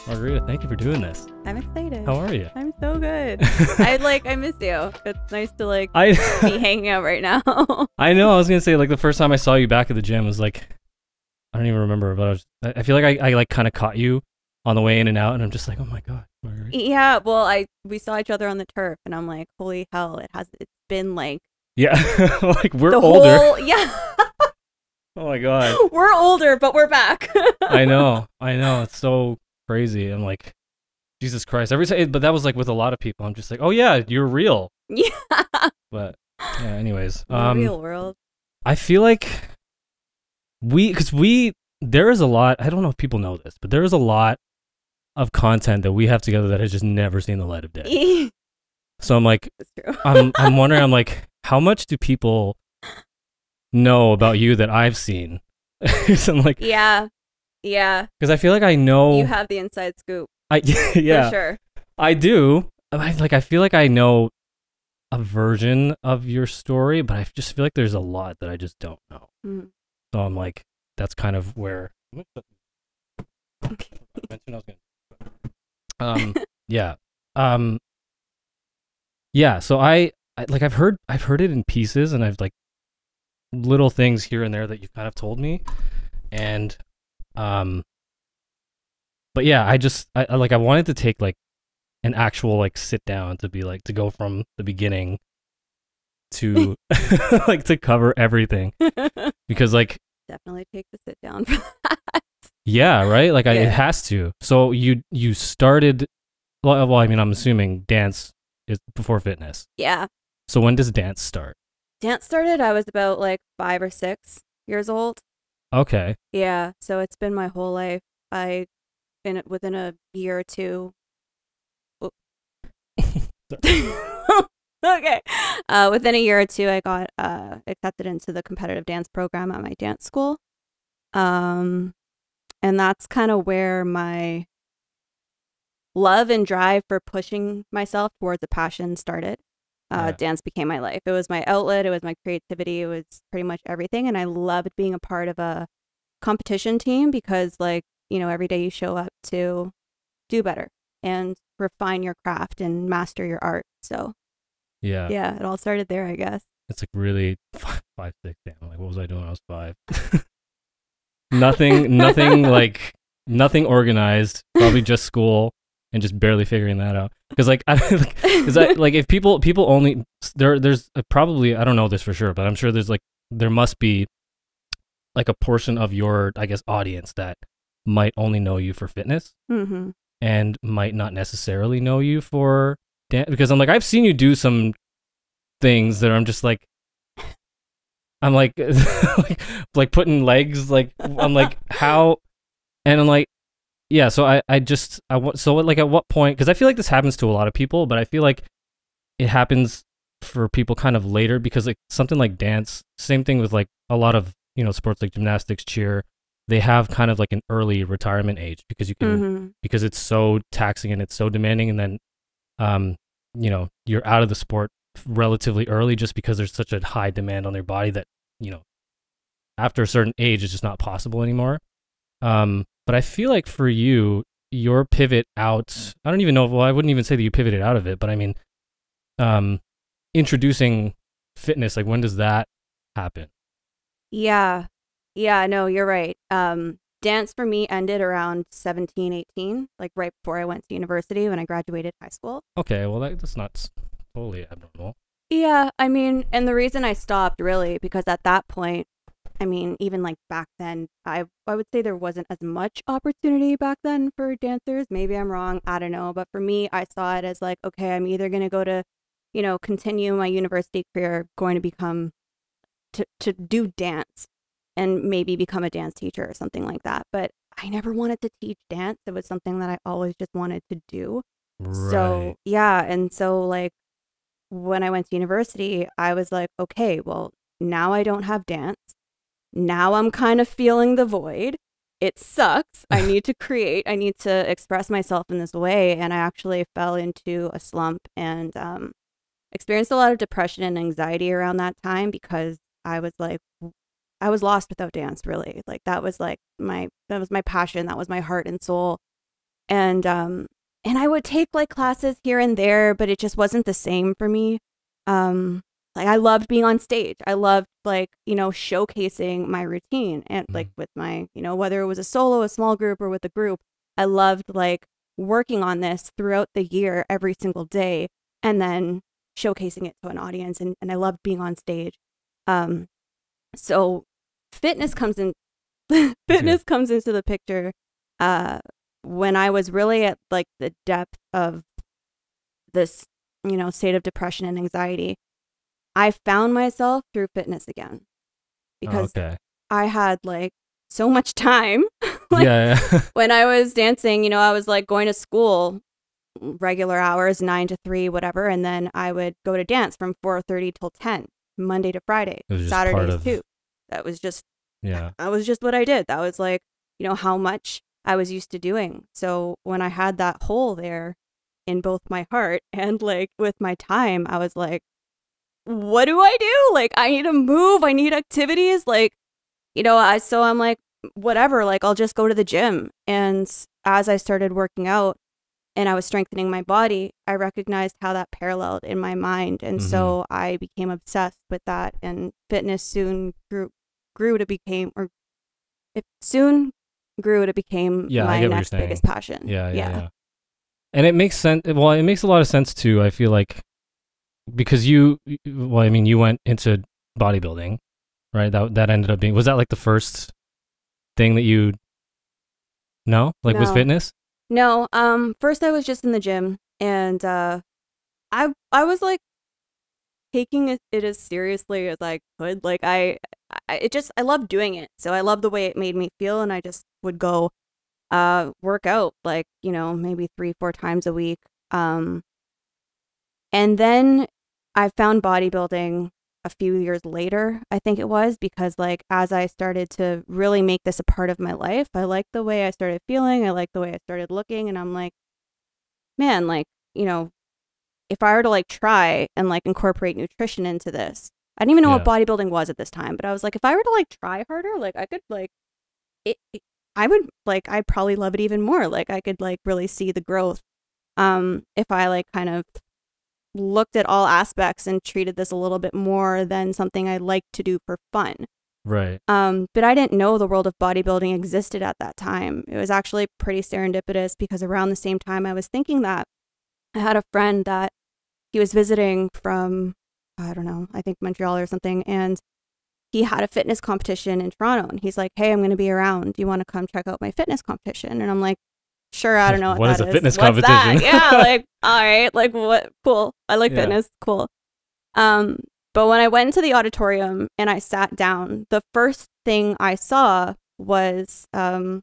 Margarita, thank you for doing this. I'm excited. How are you? I'm so good. I miss you. It's nice to I be hanging out right now. I know. I was gonna say the first time I saw you back at the gym was I don't even remember, but I feel like I kind of caught you on the way in and out, and I'm just like, oh my god, Margarita. Yeah. Well, we saw each other on the turf, and I'm like, holy hell! It's been yeah, we're older. Yeah. Oh my god. We're older, but we're back. I know. It's so crazy. I'm like, Jesus Christ. Every time, but that was with a lot of people. I'm just like, oh yeah, you're real. Yeah. But yeah. Anyways, the real world. I feel like there is a lot. I don't know if people know this, but there is a lot of content that we have together that has just never seen the light of day. So I'm like, That's true. I'm wondering. I'm like, how much do people know about you that I've seen? So I'm like, yeah, because I feel like I know you have the inside scoop. Yeah, for sure. I do. I feel like I know a version of your story, but I just feel like there's a lot that I just don't know. Mm. So I'm like, that's kind of where. Yeah. Yeah. So I've heard it in pieces, and I've little things here and there that you've kind of told me, and but yeah, I wanted to take an actual sit down to be to go from the beginning to to cover everything, because Definitely take the sit down for that. yeah, right, it has to. So you started, well, I mean, I'm assuming dance is before fitness. Yeah. So when does dance start? Dance started, I was about 5 or 6 years old. Okay. Yeah, so it's been my whole life. Within a year or two. Okay. Within a year or two, I got accepted into the competitive dance program at my dance school. And that's kind of where my love and drive for pushing myself towards a passion started. Dance became my life. It was my outlet. It was my creativity. It was pretty much everything. And I loved being a part of a competition team because every day you show up to do better and refine your craft and master your art. So yeah, it all started there, I guess. It's really 5, 6. Damn, what was I doing when I was 5? nothing nothing organized. Probably just school and just barely figuring that out. Because if people only there's probably, I don't know this for sure, but I'm sure there must be a portion of your, I guess, audience that might only know you for fitness, and might not necessarily know you for dance. Because I've seen you do some things that I'm just I'm putting legs, I'm how, and I'm yeah. So at what point? Because I feel like this happens to a lot of people, but I feel like it happens for people kind of later, because something like dance, same thing with a lot of sports like gymnastics, cheer, they have kind of an early retirement age, because you can because it's so taxing and it's so demanding, and then you're out of the sport relatively early just because there's such a high demand on their body that after a certain age it's just not possible anymore. But I feel like for you, your pivot out, I don't even know, well, I wouldn't even say that you pivoted out of it, but I mean, introducing fitness, when does that happen? Yeah, no, you're right. Dance for me ended around 17, 18, right before I went to university when I graduated high school. Okay, well, that's not totally abnormal. Yeah, I mean, and the reason I stopped really, because at that point, I mean, even back then, I would say there wasn't as much opportunity back then for dancers. Maybe I'm wrong. I don't know. But for me, I saw it as okay, I'm either going to go to, continue my university career, going to become, to do dance and maybe become a dance teacher or something like that. But I never wanted to teach dance. It was something that I always just wanted to do. Right. So, yeah. And so when I went to university, I was okay, well, now I don't have dance. Now I'm kind of feeling the void. It sucks. I need to create. I need to express myself in this way. And I actually fell into a slump and experienced a lot of depression and anxiety around that time, because I was lost without dance, really. That was my passion. That was my heart and soul. And I would take like classes here and there, but it just wasn't the same for me. Like I loved being on stage. I loved like, you know, showcasing my routine and like with my, you know, whether it was a solo, a small group, or with a group, I loved like working on this throughout the year, every single day, and then showcasing it to an audience. And I loved being on stage. So fitness comes in, fitness comes into the picture, when I was really at like the depth of this, you know, state of depression and anxiety. I found myself through fitness again because I had like so much time. Like, when I was dancing, you know, I was like going to school regular hours, 9 to 3, whatever. And then I would go to dance from 4:30 till 10, Monday to Friday, Saturdays too. That was just, that was just what I did. That was like, you know, how much I was used to doing. So when I had that hole there in both my heart and like with my time, I was like, what do I do? Like, I need to move. I need activities. Like, you know, so I'm like, whatever, like I'll just go to the gym. And as I started working out and I was strengthening my body, I recognized how that paralleled in my mind. And so I became obsessed with that. And fitness soon grew to become my next biggest passion. Yeah. And it makes sense. Well, it makes a lot of sense too. I feel like because you went into bodybuilding, right? That ended up being, was that like the first thing that you with fitness? No. First I was just in the gym and I was like taking it as seriously as I could. Like I loved doing it. So I loved the way it made me feel, and I just would go work out like, you know, maybe 3-4 times a week. And then I found bodybuilding a few years later, I think it was, because like as I started to really make this a part of my life, I liked the way I started feeling, I liked the way I started looking, and I'm like, man, like, you know, if I were to like try and like incorporate nutrition into this, I didn't even know what bodybuilding was at this time, but I was like, if I were to like try harder, like I could like I'd probably love it even more. Like I could like really see the growth if I like kind of looked at all aspects and treated this a little bit more than something I like to do for fun. Right. But I didn't know the world of bodybuilding existed at that time. It was actually pretty serendipitous because around the same time I was thinking that, I had a friend that he was visiting from, I don't know, I think Montreal or something, and he had a fitness competition in Toronto, and he's like, hey, I'm going to be around. Do you want to come check out my fitness competition? And I'm like, sure, I don't know what that is. What is a fitness What's competition? That? Yeah, like, all right, like what? Cool. I like fitness. Cool. But when I went into the auditorium and I sat down, the first thing I saw was a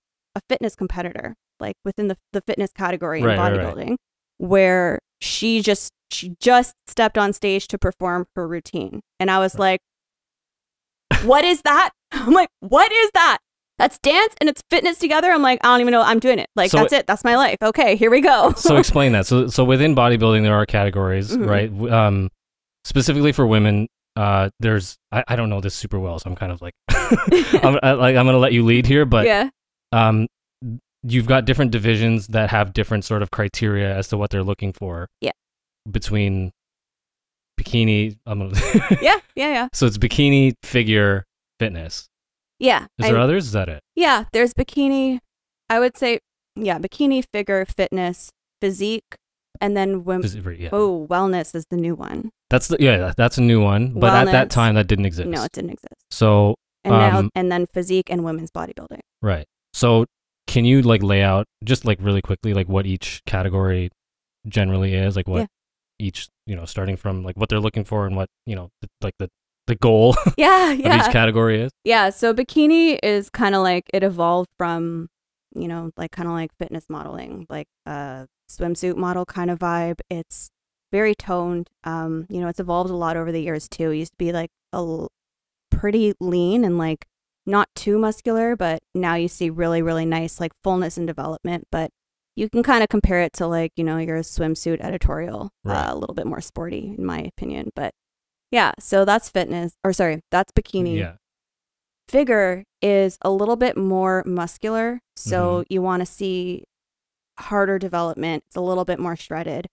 fitness competitor, like within the fitness category in bodybuilding, where she just stepped on stage to perform her routine. And I was like, what is that? I'm like, what is that? That's dance and it's fitness together. I'm like, I don't even know. I'm doing it. Like, so that's it. That's my life. Okay, here we go. So explain that. So within bodybuilding, there are categories, right? Specifically for women, there's, I don't know this super well, so I'm kind of like, I'm going to let you lead here, but you've got different divisions that have different sort of criteria as to what they're looking for. Yeah. Between bikini, yeah. So it's bikini, figure, fitness. Yeah. Is there others? Is that it? Yeah, there's bikini. I would say, bikini, figure, fitness, physique, and then women. Oh, wellness is the new one. That's a new one. But wellness, at that time, that didn't exist. No, it didn't exist. So and then physique and women's bodybuilding. Right. So can you like lay out just like really quickly like what each category generally is, like what each, you know, starting from like what they're looking for and what, you know, the goal of each category is? Yeah, so bikini is kind of like, it evolved from, you know, like kind of like fitness modeling, like a swimsuit model kind of vibe. It's very toned. You know, it's evolved a lot over the years too. It used to be like pretty lean and like not too muscular, but now you see really, really nice like fullness and development. But you can kind of compare it to like, you know, your swimsuit editorial, a little bit more sporty in my opinion. But yeah, so that's fitness, that's bikini. Yeah. Figure is a little bit more muscular. So you want to see harder development. It's a little bit more shredded.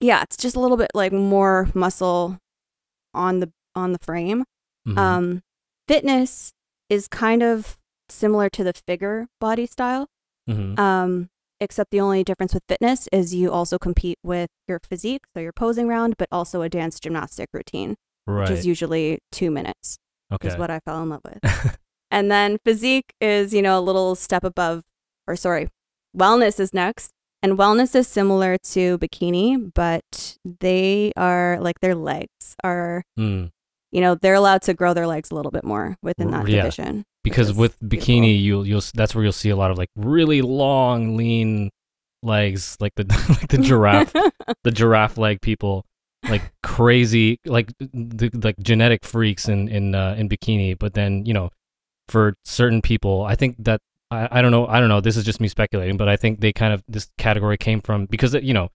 Yeah, it's just a little bit like more muscle on the frame. Mhm. Fitness is kind of similar to the figure body style. Mhm. Except the only difference with fitness is you also compete with your physique, so your posing round, but also a dance gymnastic routine, which is Right. usually 2 minutes, is Okay. what I fell in love with. And then physique is, you know, a little step above, or sorry, wellness is next. And wellness is similar to bikini, but they are like their legs are, Mm. you know, they're allowed to grow their legs a little bit more within that Yeah. division. Because with beautiful. bikini, you'll that's where you'll see a lot of like really long, lean legs, like the like the giraffe leg people, like crazy, like like genetic freaks in bikini. But then, you know, for certain people, I think that I don't know. This is just me speculating, but I think they kind of this category came from because you know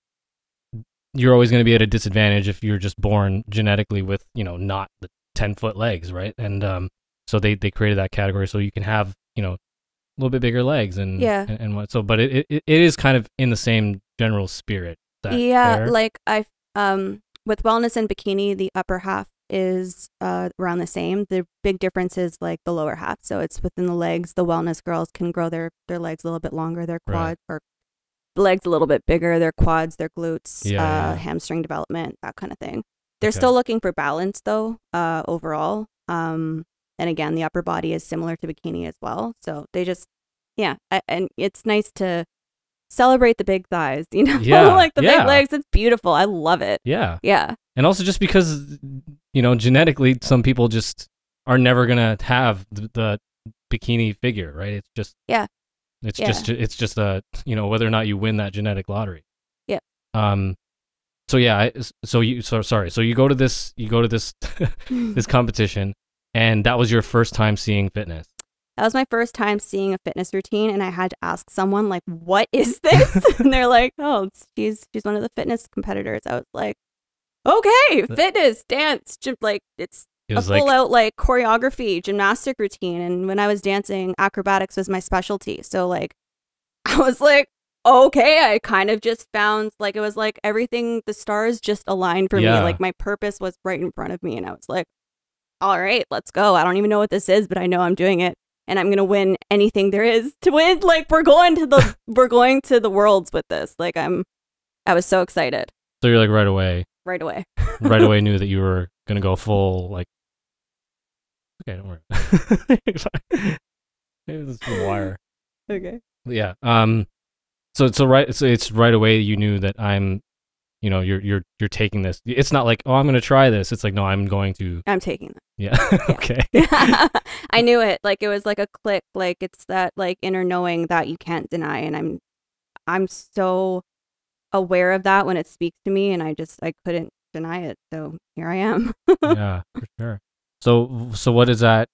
you're always going to be at a disadvantage if you're just born genetically with, you know, not the 10-foot legs, right? And so they created that category so you can have, you know, a little bit bigger legs Yeah. and what. So, but it is kind of in the same general spirit. Is that Yeah, fair? like with wellness and bikini, the upper half is around the same. The big difference is like the lower half. So it's within the legs. The wellness girls can grow their legs a little bit longer, their Right. quad or legs a little bit bigger, their quads, their glutes, Yeah. hamstring development, that kind of thing. They're Okay. still looking for balance though, overall. And again, the upper body is similar to bikini as well. So they just, yeah, and it's nice to celebrate the big thighs, you know, Yeah. like the big Yeah. legs. It's beautiful. I love it. Yeah. Yeah. And also just because, you know, genetically, some people just are never gonna have the bikini figure, right? It's just Yeah. it's just a, you know, whether or not you win that genetic lottery. Yeah. So yeah, so you go to this this competition, and that was your first time seeing fitness. That was my first time seeing a fitness routine, and I had to ask someone like, "What is this?" And they're like, "Oh, she's one of the fitness competitors." I was like, "Okay, fitness, dance, like it's It a was like, full out like choreography, gymnastic routine." And when I was dancing, acrobatics was my specialty. So like, I was like, "Okay," I kind of just found like it was like everything, the stars just aligned for me. Yeah. Like my purpose was right in front of me, and I was like, "All right, let's go." I don't even know what this is, but I know I'm doing it. And I'm gonna win anything there is to win. Like we're going to the worlds with this. Like I was so excited so you're like right away knew that you were gonna go full like. Okay, don't worry. Maybe this is the wire. Okay. Yeah. So it's right away you knew that I'm, you know, you're taking this. It's not like, oh, I'm gonna try this. It's like, no, I'm going to. I'm taking that. Yeah. Okay. I knew it. Like it was like a click. Like it's that like inner knowing that you can't deny. And I'm so aware of that when it speaks to me, and I couldn't deny it. So here I am. Yeah, for sure. So what is that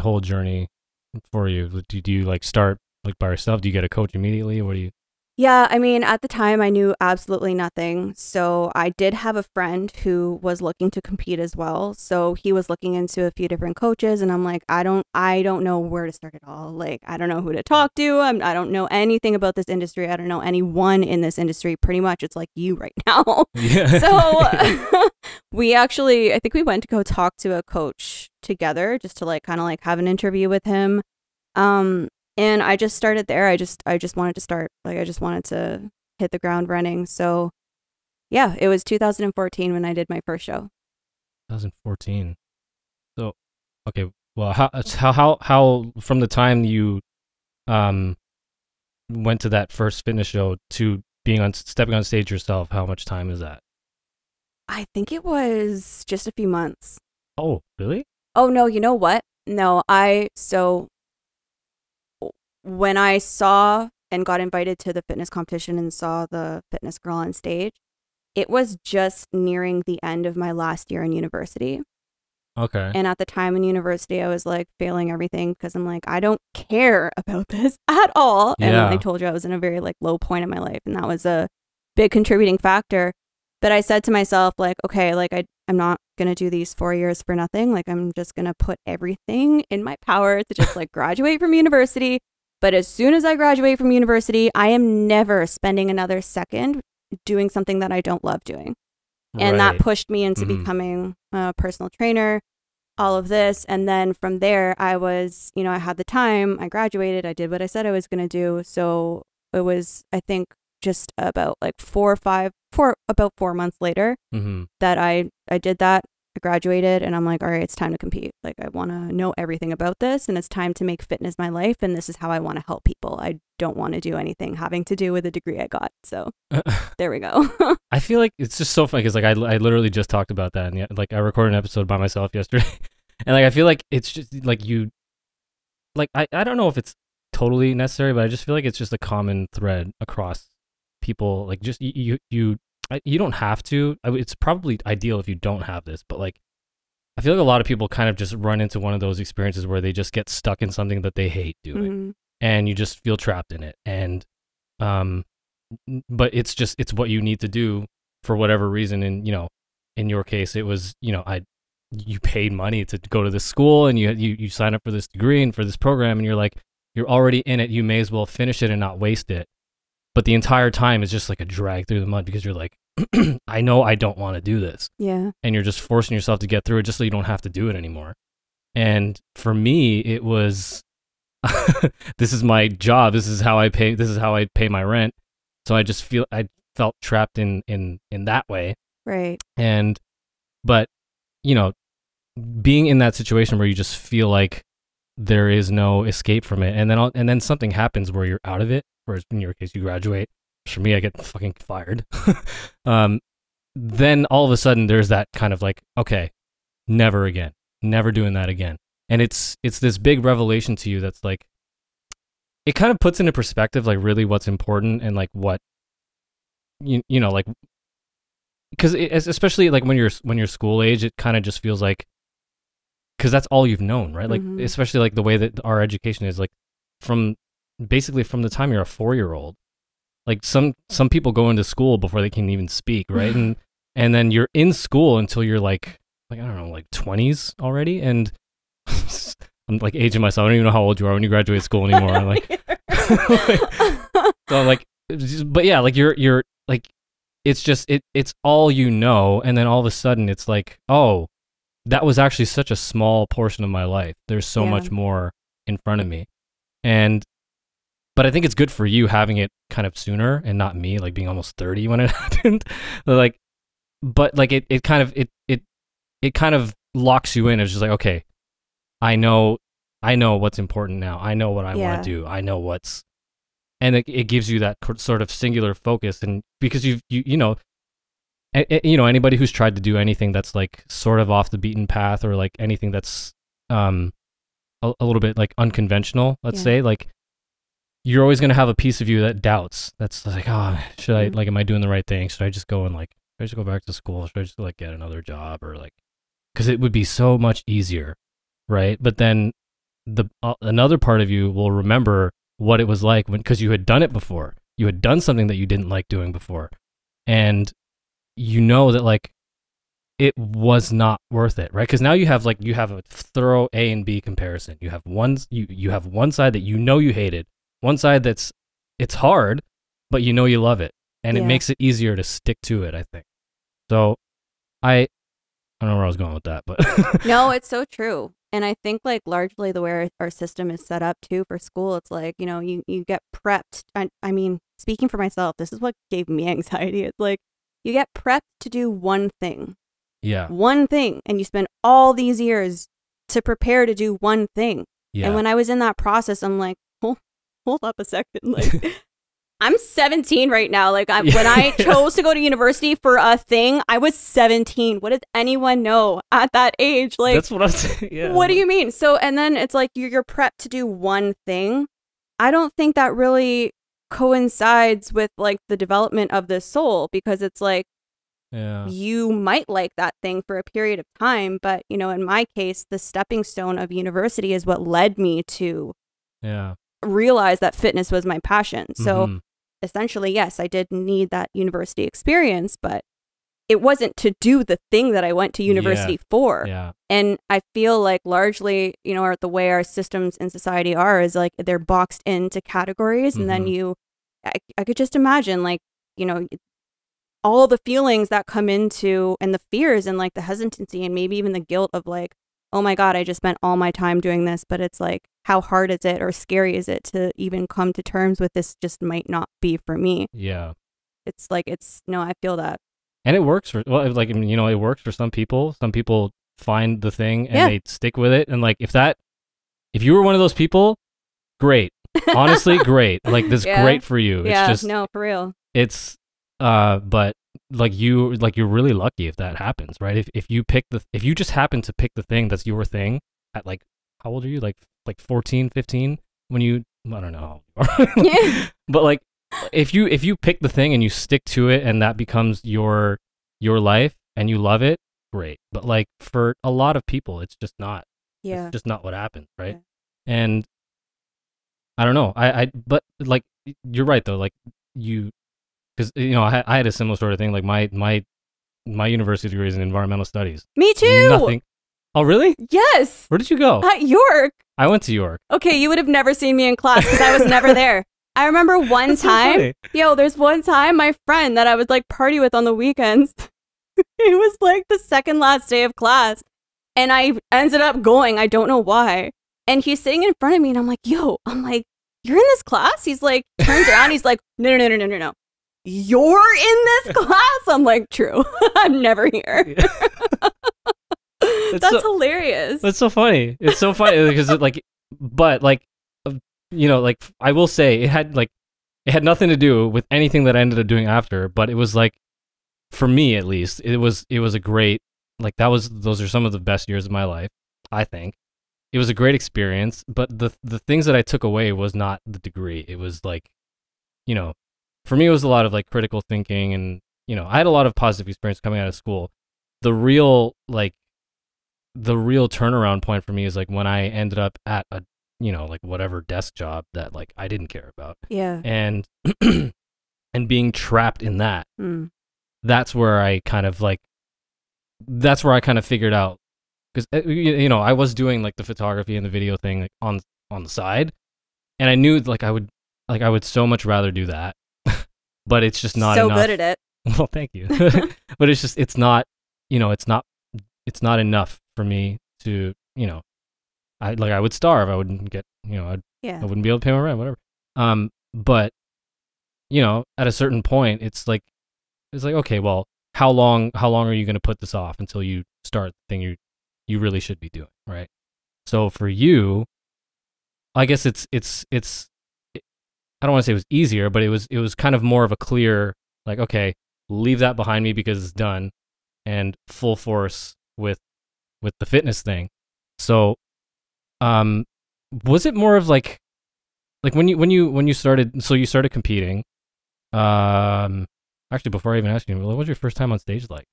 whole journey for you? Do you like start like by yourself? Do you get a coach immediately? What do you? Yeah, I mean, at the time I knew absolutely nothing. So I did have a friend who was looking to compete as well. So he was looking into a few different coaches, and I'm like, I don't know where to start at all. Like, I don't know who to talk to. I don't know anything about this industry. I don't know anyone in this industry. Pretty much it's like you right now. Yeah. So I think we went to go talk to a coach together just to like kind of like have an interview with him. And I just started there. I just wanted to start. Like, I just wanted to hit the ground running. So, yeah, it was 2014 when I did my first show. 2014. So, okay. Well, how from the time you went to that first fitness show to stepping on stage yourself, how much time is that? I think it was just a few months. Oh, really? Oh, no, you know what? No, when I saw and got invited to the fitness competition and saw the fitness girl on stage, it was just nearing the end of my last year in university. Okay. And at the time in university, I was like failing everything because I'm like, I don't care about this at all. And Yeah. I told you I was in a very like low point in my life, and that was a big contributing factor. But I said to myself, like, okay, like I'm not going to do these 4 years for nothing. Like I'm just going to put everything in my power to just like graduate from university, But as soon as I graduate from university, I am never spending another second doing something that I don't love doing. And that pushed me into becoming a personal trainer, all of this. And then from there, I was, you know, I had the time, I graduated, I did what I said I was going to do. So it was, I think, just about like 4 months later that I did that. I graduated and I'm like, all right, it's time to compete. Like, I want to know everything about this and it's time to make fitness my life. And this is how I want to help people. I don't want to do anything having to do with the degree I got. So there we go. I feel like it's just so funny because like I literally just talked about that. And like I recorded an episode by myself yesterday. And like I feel like it's just like you, like I don't know if it's totally necessary, but I just feel like it's just a common thread across people. Like just you don't have to. It's probably ideal if you don't have this, but like I feel like a lot of people kind of just run into one of those experiences where they just get stuck in something that they hate doing, and you just feel trapped in it. And but it's what you need to do for whatever reason. And you know, in your case, it was, you know, you paid money to go to this school and you sign up for this degree and for this program, and you're like, you're already in it, you may as well finish it and not waste it. But the entire time is just like a drag through the mud because you're like, I know I don't want to do this. Yeah. And you're just forcing yourself to get through it just so you don't have to do it anymore. And for me, it was, this is my job. This is how I pay my rent. So I felt trapped in that way. Right. But you know, being in that situation where you just feel like there is no escape from it, and then something happens where you're out of it, whereas in your case you graduate. For me, I get fucking fired. Then all of a sudden there's that kind of like, okay, never again, never doing that again. And it's this big revelation to you that's like, it kind of puts into perspective like really what's important and like what you know, like, because especially like when you're school age, it kind of just feels like, because that's all you've known, right? Like especially like the way that our education is, like basically from the time you're a 4-year-old, like some people go into school before they can even speak, right? and then you're in school until you're like I don't know, like 20s already. And I'm like aging myself. I don't even know how old you are when you graduate school anymore. I'm like, so like, but yeah, like you're like, it's just it's all you know, and then all of a sudden it's like, oh, that was actually such a small portion of my life. There's so much more in front of me. But I think it's good for you having it kind of sooner and not me, like being almost 30 when it happened. But it kind of locks you in. It's just like, okay, I know what's important now. I know what I want to do. I know and it gives you that sort of singular focus. And because you know, anybody who's tried to do anything that's like sort of off the beaten path, or like anything that's a little bit like unconventional, let's say, like, you're always going to have a piece of you that doubts. That's like, oh, should I, like, am I doing the right thing? Should I just go and like, should I just go back to school? Should I just like get another job, or like, because it would be so much easier, right? But then another part of you will remember what it was like because you had done it before. You had done something that you didn't like doing before. And you know that like it was not worth it, right? Because now you have a thorough A and B comparison. You have you have one side that you know you hated, one side it's hard, but you know you love it, and it makes it easier to stick to it, I think. So I don't know where I was going with that, but no, it's so true. And I think like largely the way our system is set up too for school, it's like, you know, you get prepped. I mean, speaking for myself, this is what gave me anxiety. It's like you get prepped to do one thing. Yeah. One thing. And you spend all these years to prepare to do one thing. Yeah. And when I was in that process, I'm like, hold up a second. Like, I'm 17 right now. Like, when I chose to go to university for a thing, I was 17. What does anyone know at that age? Like, that's what I'm saying. Yeah. What do you mean? So, and then it's like you're prepped to do one thing. I don't think that really coincides with like the development of the soul, because it's like, you might like that thing for a period of time, but you know, in my case, the stepping stone of university is what led me to realize that fitness was my passion. So essentially, yes, I did need that university experience, but it wasn't to do the thing that I went to university for. Yeah. And I feel like largely, you know, the way our systems in society are is like they're boxed into categories. And then I could just imagine like, you know, all the feelings that come into and the fears and like the hesitancy and maybe even the guilt of like, oh my God, I just spent all my time doing this. But it's like, how hard is it or scary is it to even come to terms with this just might not be for me? Yeah. It's like, no, I feel that. And it works for, well, like, you know, it works for some people. Some people find the thing and they stick with it. And like, if you were one of those people, great. Honestly, great. Like, this is great for you. Yeah, it's just, no, for real. It's, but like you're really lucky if that happens, right? If you just happen to pick the thing that's your thing at like, how old are you? Like 14, 15 when you, I don't know. But like, if you pick the thing and you stick to it and that becomes your life and you love it, great. But like for a lot of people, it's just not. Yeah. It's just not what happens, right? Yeah. And I don't know. But like you're right though. Like because you know I had a similar sort of thing. Like my university degree is in environmental studies. Me too. Nothing. Oh really? Yes. Where did you go? At York. I went to York. Okay, you would have never seen me in class because I was never there. I remember one time, there's one time my friend that I was like party with on the weekends. It was like the second last day of class and I ended up going. I don't know why. And he's sitting in front of me and I'm like, you're in this class? He's like, turns around. He's like, no. You're in this class? I'm like, true. I'm never here. That's hilarious. That's so funny. It's so funny because you know, like I will say it had nothing to do with anything that I ended up doing after, but it was like, for me at least, it was a great, like those are some of the best years of my life, I think. It was a great experience, but the things that I took away was not the degree. It was like, you know, for me it was a lot of like critical thinking and, you know, I had a lot of positive experience coming out of school. The real turnaround point for me is like when I ended up at a, you know, like whatever desk job that like I didn't care about. Yeah. And and being trapped in that. That's where I kind of figured out, because you know, I was doing like the photography and the video thing like on the side, and I knew like I would so much rather do that. But it's just not so enough. good at it. Well, thank you. But it's not, you know, it's not enough for me to, you know, I would starve. I wouldn't get, you know, I wouldn't be able to pay my rent, whatever. But you know, at a certain point, it's like, okay, well, how long are you going to put this off until you start the thing you really should be doing, right? So for you, I guess it's I don't want to say it was easier, but it was kind of more of a clear, like, okay, leave that behind me because it's done, and full force with the fitness thing. So was it more of like when you started, so you started competing, actually before I even asked you, what was your first time on stage like?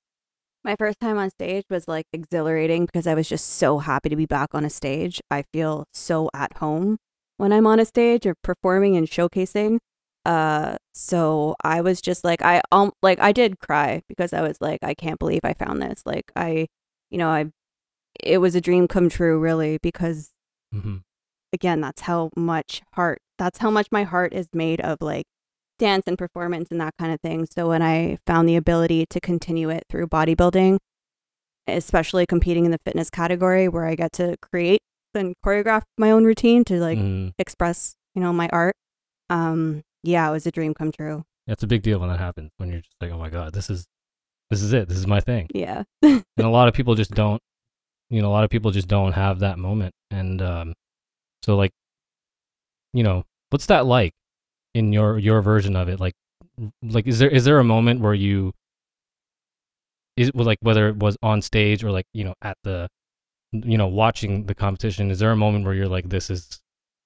My first time on stage was like exhilarating because I was just so happy to be back on a stage. I feel so at home when I'm on a stage or performing and showcasing. So I was just like, I did cry because I was like, I can't believe I found this. Like it was a dream come true, really, because again, that's how much my heart is made of, like dance and performance and that kind of thing. So when I found the ability to continue it through bodybuilding, especially competing in the fitness category where I get to create and choreograph my own routine to like express, you know, my art. Yeah, it was a dream come true. That's a big deal when that happens, when you're just like, oh my God, this is it. This is my thing. Yeah. And a lot of people just don't, you know, a lot of people just don't have that moment. And so like, you know, what's that like in your version of it? Like is there a moment where like whether it was on stage or like, you know, at the, you know, watching the competition, is there a moment where you're like, this is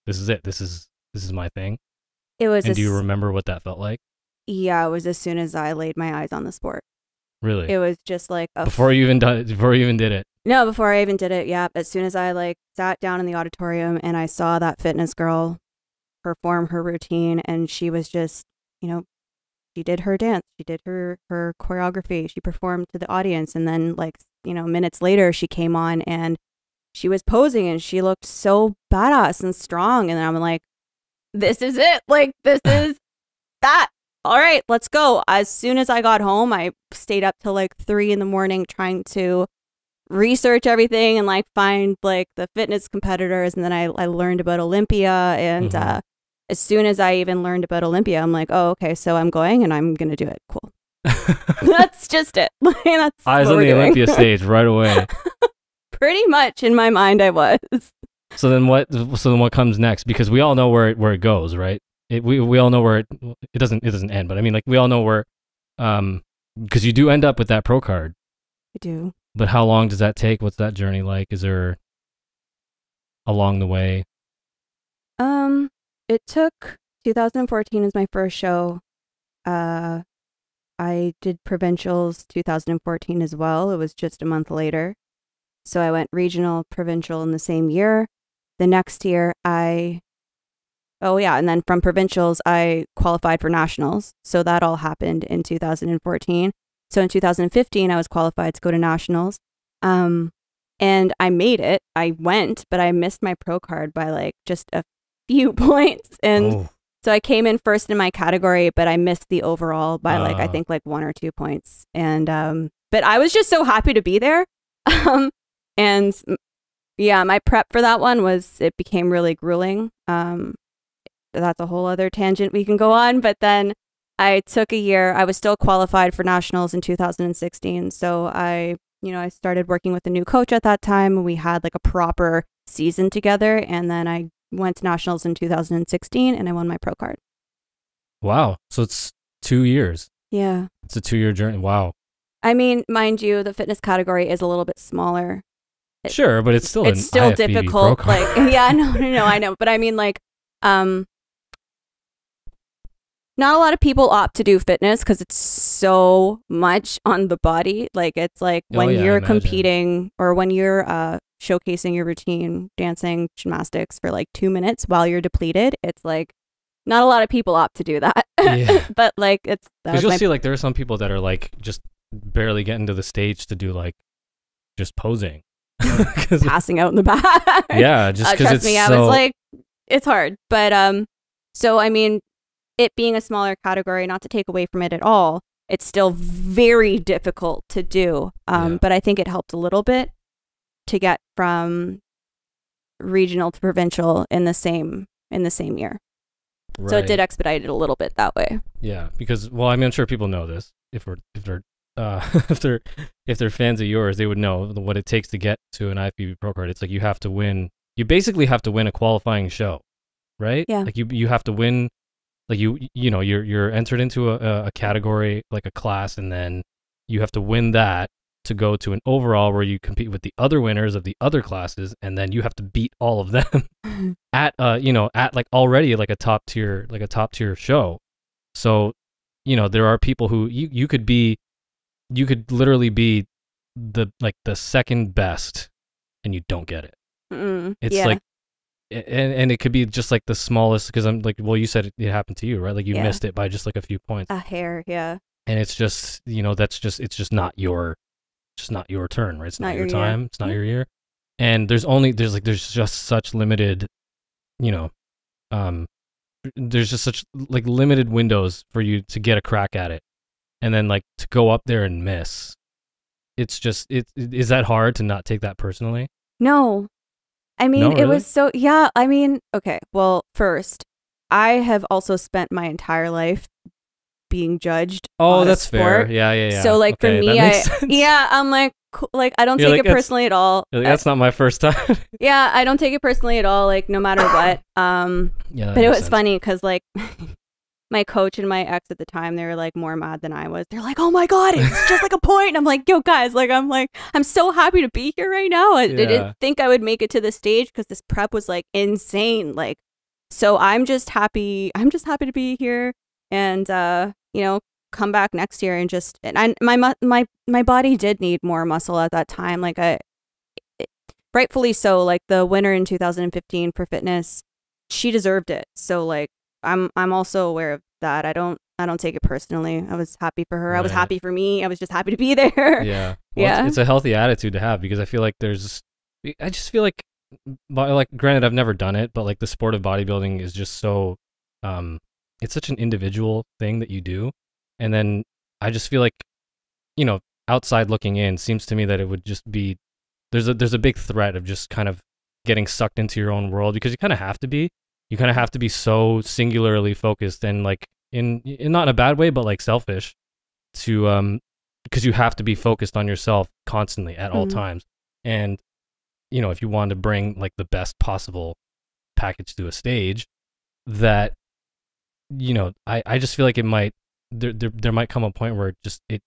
it, this is my thing? It was. And do you remember what that felt like? Yeah, it was as soon as I laid my eyes on the sport. Really? It was just like before you even did it. No, before I even did it. Yeah, as soon as I like sat down in the auditorium and I saw that fitness girl perform her routine, and she was just, you know, she did her dance, she did her choreography, she performed to the audience, and then like, you know, minutes later she came on and she was posing and she looked so badass and strong, and I'm like, this is it, like this is that. All right, let's go. As soon as I got home, I stayed up till like 3 a.m. trying to research everything and like find like the fitness competitors, and then I learned about Olympia, and as soon as I even learned about Olympia, I'm like, oh, okay, so I'm going and I'm gonna do it. Cool. That's just it. That's eyes on the Olympia stage right away. Pretty much in my mind, I was. So then what comes next? Because we all know where it goes, right? We all know where it doesn't end, but I mean, like, we all know where, because you do end up with that pro card. I do. But how long does that take? What's that journey like? Is there along the way? It took 2014 as my first show. I did provincials 2014 as well. It was just a month later. So I went regional, provincial in the same year. The next year and then from provincials, I qualified for nationals. So that all happened in 2014. So in 2015, I was qualified to go to nationals. And I made it. I went, but I missed my pro card by like just a few points. And so I came in first in my category, but I missed the overall by like, I think like 1 or 2 points. And, but I was just so happy to be there. And yeah, my prep for that one it became really grueling. That's a whole other tangent we can go on. But then I took a year. I was still qualified for nationals in 2016. So I started working with a new coach at that time. We had like a proper season together. And then I went to nationals in 2016 and I won my pro card. Wow. So it's 2 years. Yeah. It's a 2-year journey. Wow. I mean, mind you, the fitness category is a little bit smaller. Sure, but it's still difficult. Pro card. Like, yeah, no, I know. But I mean, like, not a lot of people opt to do fitness because it's so much on the body. Like, it's like when you're competing or when you're showcasing your routine, dancing, gymnastics for like 2 minutes while you're depleted, it's like not a lot of people opt to do that. Yeah. But like, because you'll see like there are some people that are like just barely getting to the stage to do like just posing. Passing out in the back. Yeah, just because trust me, I was like, it's hard. But so I mean, it being a smaller category, not to take away from it at all, it's still very difficult to do. But I think it helped a little bit to get from regional to provincial in the same year. Right. So it did expedite it a little bit that way. Yeah, because I mean, I'm sure people know this. If they're fans of yours, they would know what it takes to get to an IFBB pro card. It's like you have to win. You basically have to win a qualifying show, right? Yeah. Like you have to win. Like you're entered into a category, like a class, and then you have to win that to go to an overall where you compete with the other winners of the other classes, and then you have to beat all of them at like already like a top tier show. So there are people who you could literally be the second best and you don't get it. It's like, and it could be just like the smallest, because I'm like, well, you said it happened to you, right? Like you missed it by just like a few points, a hair. Yeah. And it's just, it's just not your turn, right? It's not your time. Year. It's not your year. And there's just such limited, there's just such like limited windows for you to get a crack at it. And then like to go up there and miss, it's just, is that hard to not take that personally? No. I mean, really? It was so, yeah. I mean, okay. Well, first, I have also spent my entire life being judged. Oh, that's fair. Yeah. So like for me, I'm like, I don't take it personally at all. That's not my first time. Yeah, I don't take it personally at all. Like no matter what. Yeah, but it was funny because like my coach and my ex at the time, they were like more mad than I was. They're like, "Oh my god, it's just like a point." And I'm like, "Yo, guys, I'm so happy to be here right now. I didn't think I would make it to the stage because this prep was like insane. Like, so I'm just happy. I'm just happy to be here and come back next year and just my body did need more muscle at that time. Like rightfully so. Like the winner in 2015 for fitness, she deserved it. So like I'm also aware of that. I don't take it personally. I was happy for her. Right. I was happy for me. I was just happy to be there. Yeah. Well, it's a healthy attitude to have, because I feel like I just feel like granted, I've never done it, but like the sport of bodybuilding is just so, it's such an individual thing that you do. And then I just feel like, outside looking in, seems to me that it would just be, there's a big threat of just kind of getting sucked into your own world, because you kind of have to be. You kind of have to be so singularly focused and like in not in a bad way, but like selfish to because you have to be focused on yourself constantly at all times. And if you want to bring like the best possible package to a stage, that I just feel like it might there might come a point where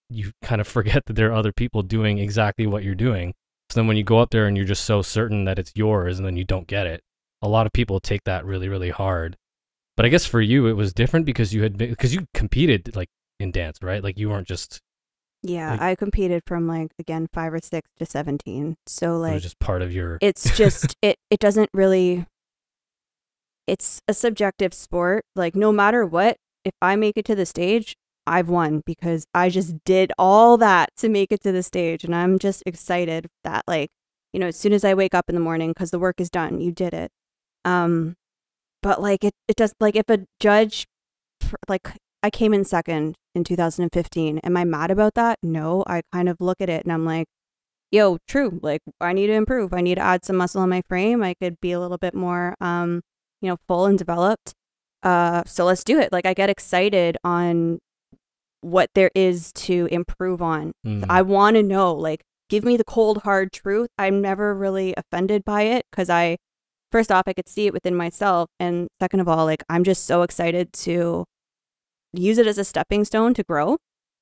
you kind of forget that there are other people doing exactly what you're doing. So then when you go up there and you're just so certain that it's yours and then you don't get it, a lot of people take that really, really hard. But I guess for you, it was different because you competed like in dance, right? Like you weren't just. Yeah, I competed from like, again, 5 or 6 to 17. So like, it was just part of your. It's just, it doesn't really, it's a subjective sport. Like no matter what, if I make it to the stage, I've won, because I just did all that to make it to the stage. And I'm just excited that like, as soon as I wake up in the morning, because the work is done, you did it. But like it does, like if a judge, like I came in second in 2015, am I mad about that? No, I kind of look at it and I'm like, yo, true. Like I need to improve. I need to add some muscle in my frame. I could be a little bit more, full and developed. So let's do it. Like I get excited on what there is to improve on. I want to know, like, give me the cold, hard truth. I'm never really offended by it, because first off, I could see it within myself. And second of all, like, I'm just so excited to use it as a stepping stone to grow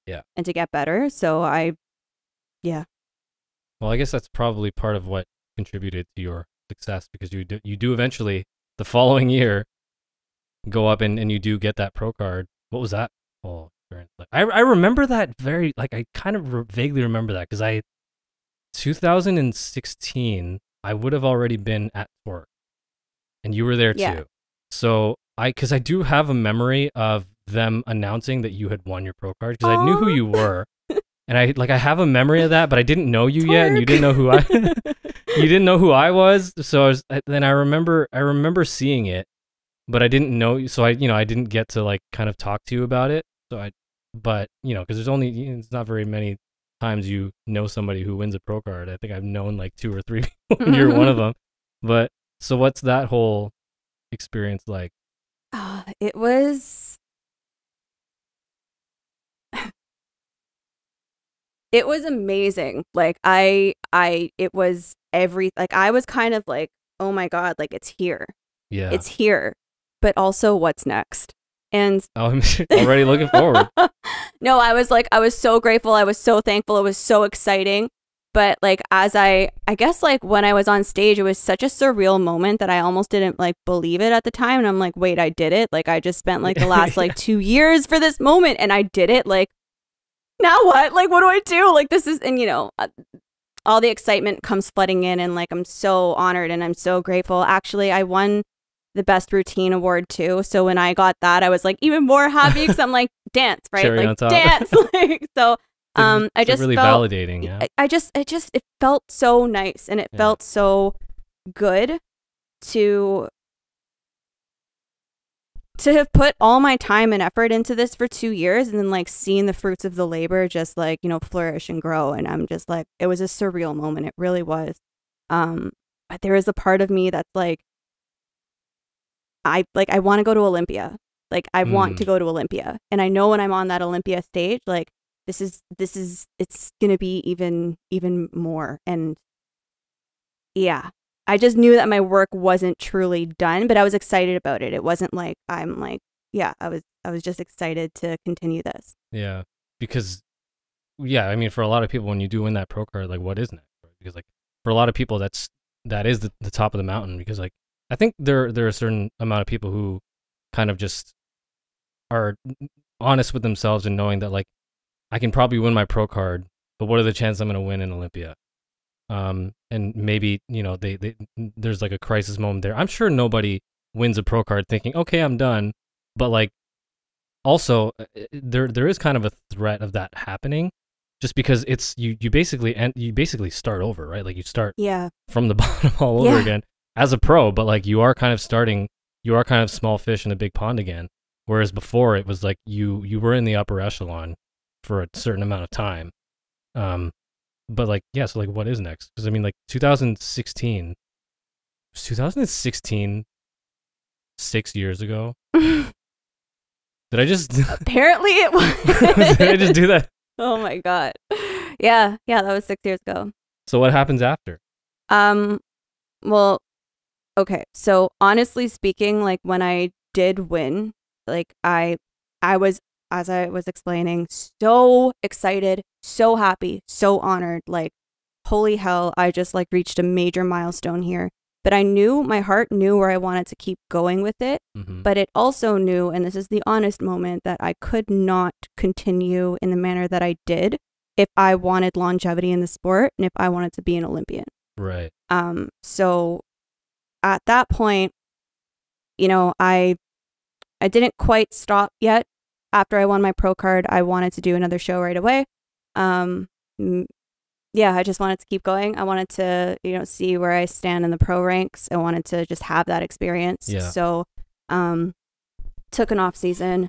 and to get better. So Well, I guess that's probably part of what contributed to your success, because you do eventually, the following year, go up and you do get that pro card. What was that? Oh, I remember that I kind of vaguely remember that, because 2016, I would have already been at work and you were there too. So because I do have a memory of them announcing that you had won your pro card, because I knew who you were. And I have a memory of that, but I didn't know you yet, and you didn't know who you didn't know who I was. So I remember seeing it, but I didn't know you. So I didn't get to like kind of talk to you about it. But because there's only, it's not very many times you know somebody who wins a pro card. I think I've known like 2 or 3 people, and you're one of them. But so what's that whole experience like? It was amazing. Like it was I was kind of like, oh my God, like it's here. Yeah. It's here. But also, what's next? And I'm already looking forward. No, I was so grateful. I was so thankful. It was so exciting. But like, as I guess like when I was on stage, it was such a surreal moment that I almost didn't like believe it at the time. And I'm like, wait, I did it. Like I just spent like the last like 2 years for this moment, and I did it. Like, now what? Like, what do I do? Like, this is, and all the excitement comes flooding in, and like, I'm so honored and I'm so grateful. Actually, I won the best routine award too. So when I got that, I was like even more happy, because I'm like, dance, right? Cherry like on top. Dance. Like, so I just really felt validating. Yeah. it felt so nice, and it felt so good to have put all my time and effort into this for 2 years, and then like seeing the fruits of the labor just like, flourish and grow. And I'm just like, it was a surreal moment. It really was. But there is a part of me that's like, I want to go to Olympia. Like I want to go to Olympia. And I know when I'm on that Olympia stage, like this is it's going to be even more. And yeah, I just knew that my work wasn't truly done, but I was excited about it. It wasn't like, I'm like, yeah, I was just excited to continue this. Yeah. Because I mean, for a lot of people, when you do win that pro card, like what is next? Because like for a lot of people, that is the top of the mountain, because like, I think there are a certain amount of people who kind of just are honest with themselves and knowing that like, I can probably win my pro card, but what are the chances I'm going to win in Olympia? And maybe, there's like a crisis moment there. I'm sure nobody wins a pro card thinking, okay, I'm done. But like also there is kind of a threat of that happening, just because it's you basically start over, right? Like you start from the bottom all over again as a pro, but like you are kind of small fish in a big pond again. Whereas before it was like you were in the upper echelon for a certain amount of time. But like, yeah, so like what is next? Because I mean, like 2016, 6 years ago. Did I just apparently it was. Did I just do that? Oh my god. Yeah, that was 6 years ago. So what happens after? Well, okay. So honestly speaking, like when I did win, like I was, as I was explaining, so excited, so happy, so honored. Like, holy hell, I just like reached a major milestone here. But I knew, my heart knew where I wanted to keep going with it. But it also knew, and this is the honest moment, that I could not continue in the manner that I did if I wanted longevity in the sport and if I wanted to be an Olympian. Right. So at that point, you know, I didn't quite stop yet. After I won my pro card, I wanted to do another show right away. Yeah, I just wanted to keep going. I wanted to, you know, see where I stand in the pro ranks. I wanted to just have that experience. Yeah. So, took an off season,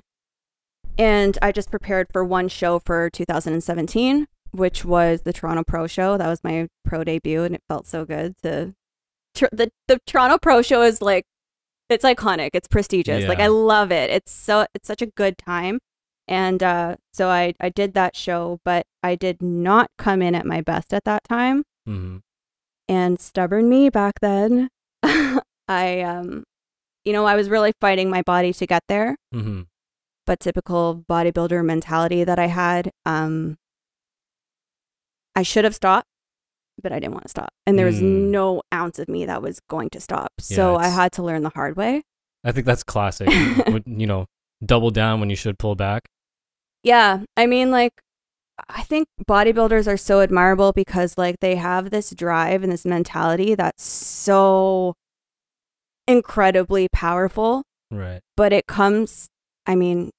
and I just prepared for one show for 2017, which was the Toronto Pro Show. That was my pro debut, and it felt so good to. The Toronto Pro Show is like, it's iconic. It's prestigious. Like, I love it. It's such a good time. And so I did that show, but I did not come in at my best at that time. And stubborn me back then, I was really fighting my body to get there. But typical bodybuilder mentality that I had, I should have stopped, but I didn't want to stop. And there was no ounce of me that was going to stop. So I had to learn the hard way. I think that's classic. You know, double down when you should pull back. Yeah. I mean, like, I think bodybuilders are so admirable because, like, they have this drive and this mentality that's so incredibly powerful. Right. But it comes, I mean,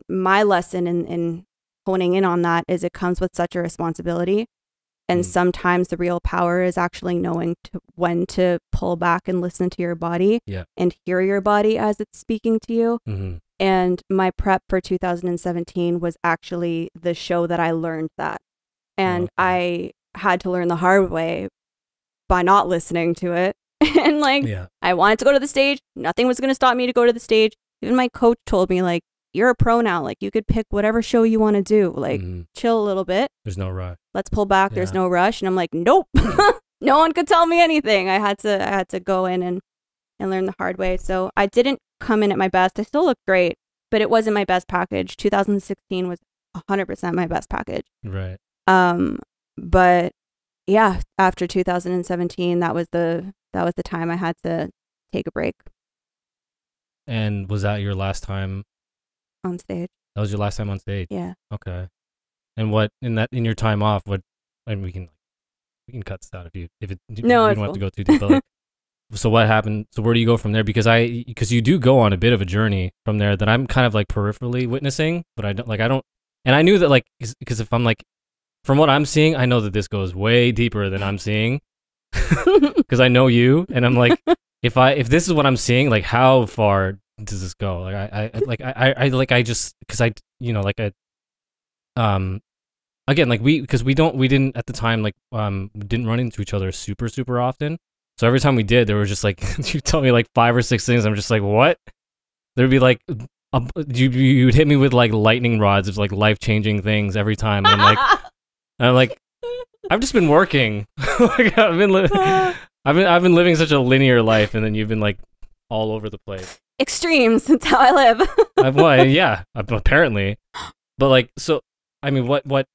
my lesson in honing in on that is it comes with such a responsibility. And sometimes the real power is actually knowing when to pull back and listen to your body and hear your body as it's speaking to you. And my prep for 2017 was actually the show that I learned that. And I had to learn the hard way by not listening to it. And like, I wanted to go to the stage. Nothing was going to stop me to go to the stage. Even my coach told me, like, you're a pro now. Like, you could pick whatever show you want to do. Like, chill a little bit. There's no rush. Let's pull back. There's no rush. And I'm like, nope. No one could tell me anything. I had to go in and learn the hard way. So I didn't come in at my best. I still looked great, but it wasn't my best package. 2016 was 100% my best package. Right. But yeah, after 2017, that was the time I had to take a break. And was that your last time on stage? That was your last time on stage? Yeah. Okay. And what in your time off, what, and we can cut this out if you don't have to go too deep, but like, so what happened? So where do you go from there? Because you do go on a bit of a journey from there that I'm kind of like peripherally witnessing, but I don't, and I knew that, like, because if I'm like, from what I'm seeing, I know that this goes way deeper than I'm seeing, because I know you, and I'm like, if this is what I'm seeing, like, how far does this go? Like, I just, because I, you know, like, again, like, we didn't at the time, like, didn't run into each other super, super often. So every time we did, there was just like, you tell me like 5 or 6 things. I'm just like, what? There'd be like, you'd hit me with like lightning rods of like life-changing things every time. And I'm like, I've just been working. Like, I've been living such a linear life, and then you've been like all over the place. Extremes. That's how I live. Well, yeah, apparently. But like, so, I mean, what?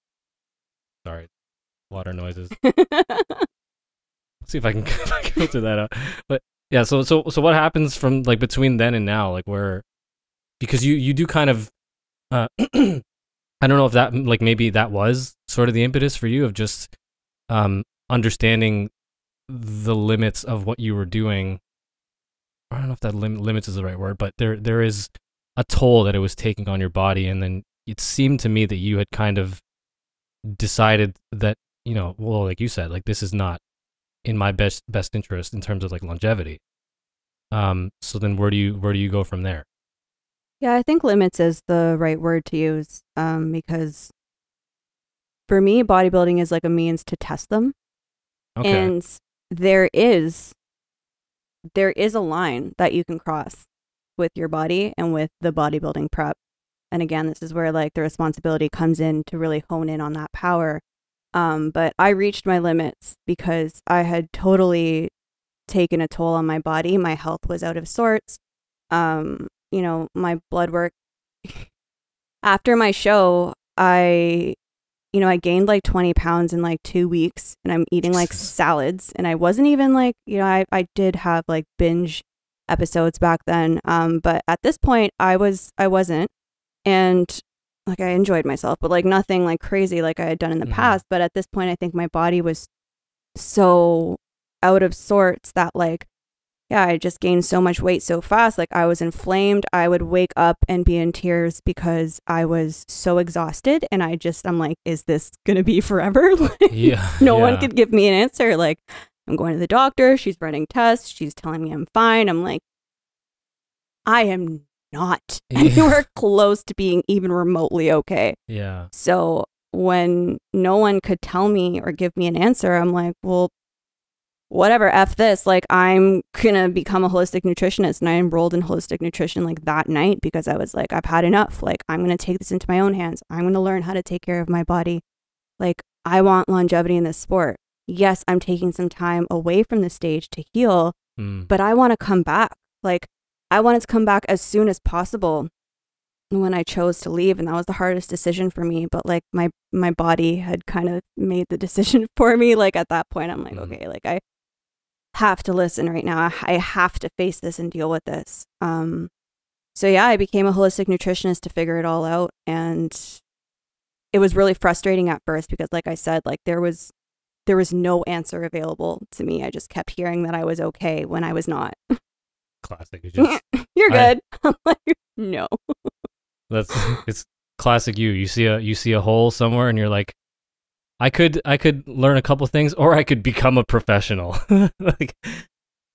Sorry, water noises. See if I can filter that out. But yeah, so what happens from like between then and now, like, where, because you do kind of, I don't know if that, like, maybe that was sort of the impetus for you of just understanding the limits of what you were doing. I don't know if that limits is the right word, but there is a toll that it was taking on your body, and then it seemed to me that you had kind of decided that, you know, well, like you said, like this is not in my best interest in terms of like longevity. So then where do you go from there? Yeah, I think limits is the right word to use, because for me, bodybuilding is like a means to test them. Okay. And there is a line that you can cross with your body and with the bodybuilding prep. And again, this is where like the responsibility comes in to really hone in on that power. But I reached my limits because I had totally taken a toll on my body. My health was out of sorts. You know, my blood work after my show, I gained like 20 pounds in like 2 weeks, and I'm eating like salads, and I wasn't even like, you know, I did have like binge episodes back then. But at this point I wasn't, and like I enjoyed myself, but like nothing like crazy like I had done in the past. But at this point, I think my body was so out of sorts that like, yeah, I just gained so much weight so fast. Like I was inflamed. I would wake up and be in tears because I was so exhausted. And I'm like, is this going to be forever? Like, Yeah. No one could give me an answer. Like, I'm going to the doctor. She's running tests. She's telling me I'm fine. I'm like, I am not anywhere close to being even remotely okay. Yeah. So when no one could tell me or give me an answer, I'm like, well, whatever, F this. Like, I'm gonna become a holistic nutritionist. And I enrolled in holistic nutrition like that night because I was like, I've had enough. Like, I'm gonna take this into my own hands. I'm gonna learn how to take care of my body. Like, I want longevity in this sport. Yes, I'm taking some time away from the stage to heal, but I want to come back. Like, I wanted to come back as soon as possible when I chose to leave, and that was the hardest decision for me. But like my body had kind of made the decision for me. Like at that point, I'm like, okay, like I have to listen right now. I have to face this and deal with this. So yeah, I became a holistic nutritionist to figure it all out, and it was really frustrating at first because, like I said, like there was no answer available to me. I just kept hearing that I was okay when I was not. Classic. You're good. I'm like, no. It's classic you. You see a hole somewhere and you're like, I could learn a couple things, or I could become a professional. Like,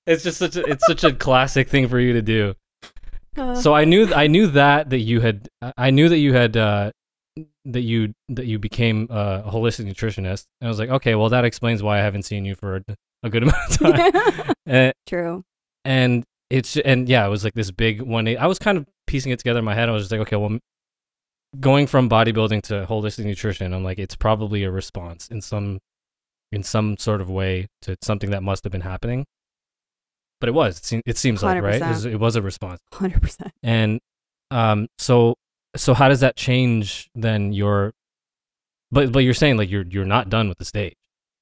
it's just such a classic thing for you to do. So I knew that you became a holistic nutritionist. And I was like, okay, well that explains why I haven't seen you for a good amount of time. True. And it was like this big 180. I was kind of piecing it together in my head. I was just like, okay, well, going from bodybuilding to holistic nutrition, I'm like, it's probably a response in some sort of way to something that must have been happening. But it was. It seems 100%. Like, right? It was a response. 100%. And so how does that change then your? But you're saying like you're not done with the stage.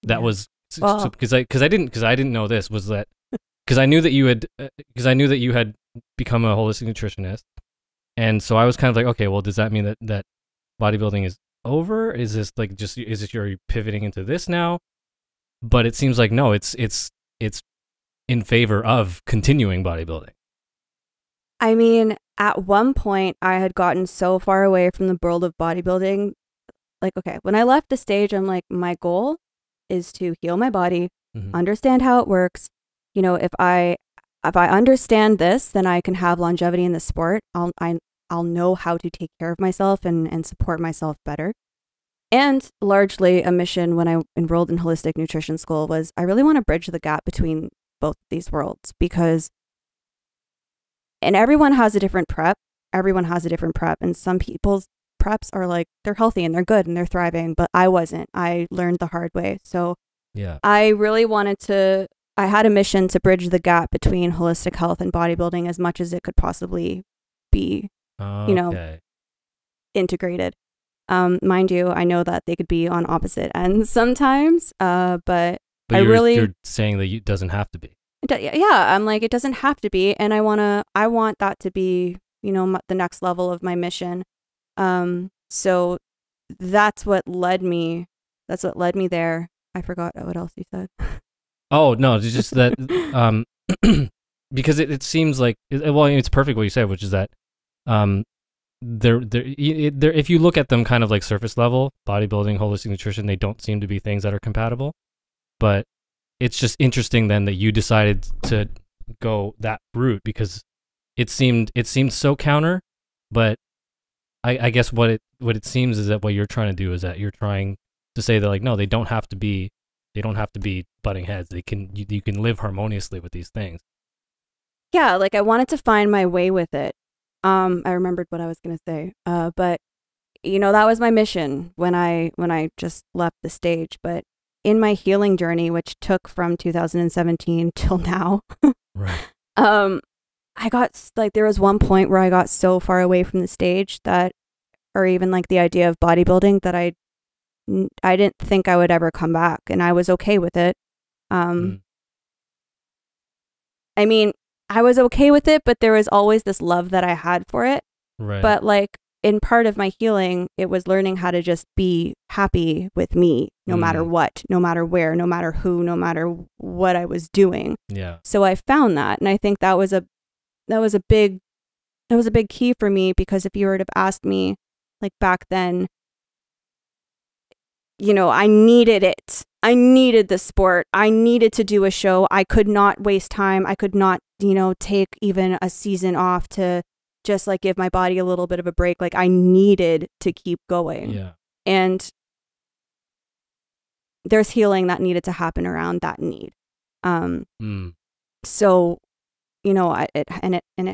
That was because I didn't know this was that. Because I knew that you had become a holistic nutritionist, and so I was kind of like, okay, well, does that mean that bodybuilding is over? Is this like you're pivoting into this now? But it seems like no, it's in favor of continuing bodybuilding. I mean, at one point, I had gotten so far away from the world of bodybuilding. Like, okay, when I left the stage, I'm like, my goal is to heal my body, understand how it works. You know, if I understand this, then I can have longevity in the sport. I'll know how to take care of myself and support myself better. And largely a mission when I enrolled in holistic nutrition school was I really want to bridge the gap between both of these worlds and everyone has a different prep. And some people's preps are like, they're healthy and they're good and they're thriving, but I wasn't. I learned the hard way. So yeah, I really I had a mission to bridge the gap between holistic health and bodybuilding as much as it could possibly be, integrated. Mind you, I know that they could be on opposite ends sometimes, but you're saying that it doesn't have to be. Yeah, I'm like, it doesn't have to be, and I want that to be, the next level of my mission. So that's what led me there. I forgot what else you said. Oh, no, it's just that, because it seems like, well, it's perfect what you said, which is that um, if you look at them kind of like surface level, bodybuilding, holistic nutrition, they don't seem to be things that are compatible. But it's just interesting then that you decided to go that route because it seemed so counter. But I guess what it seems is that what you're trying to do is that you're trying to say that like, no, they don't have to be butting heads. You can live harmoniously with these things. Yeah, like I wanted to find my way with it. I remembered what I was gonna say. But you know, that was my mission when I just left the stage. But in my healing journey, which took from 2017 till now, right. I got like, there was one point where I got so far away from the stage that, or even like the idea of bodybuilding, that I didn't think I would ever come back, and I was okay with it. I mean, I was okay with it, but there was always this love that I had for it. Right. But like in part of my healing, it was learning how to just be happy with me, no matter what, no matter where, no matter who, no matter what I was doing. Yeah. So I found that, and I think that was a big key for me, because if you were to have asked me like back then, you know, I needed it. I needed the sport. I needed to do a show. I could not waste time. I could not, you know, take even a season off to just like give my body a little bit of a break. Like I needed to keep going. Yeah. And there's healing that needed to happen around that need. So, you know, it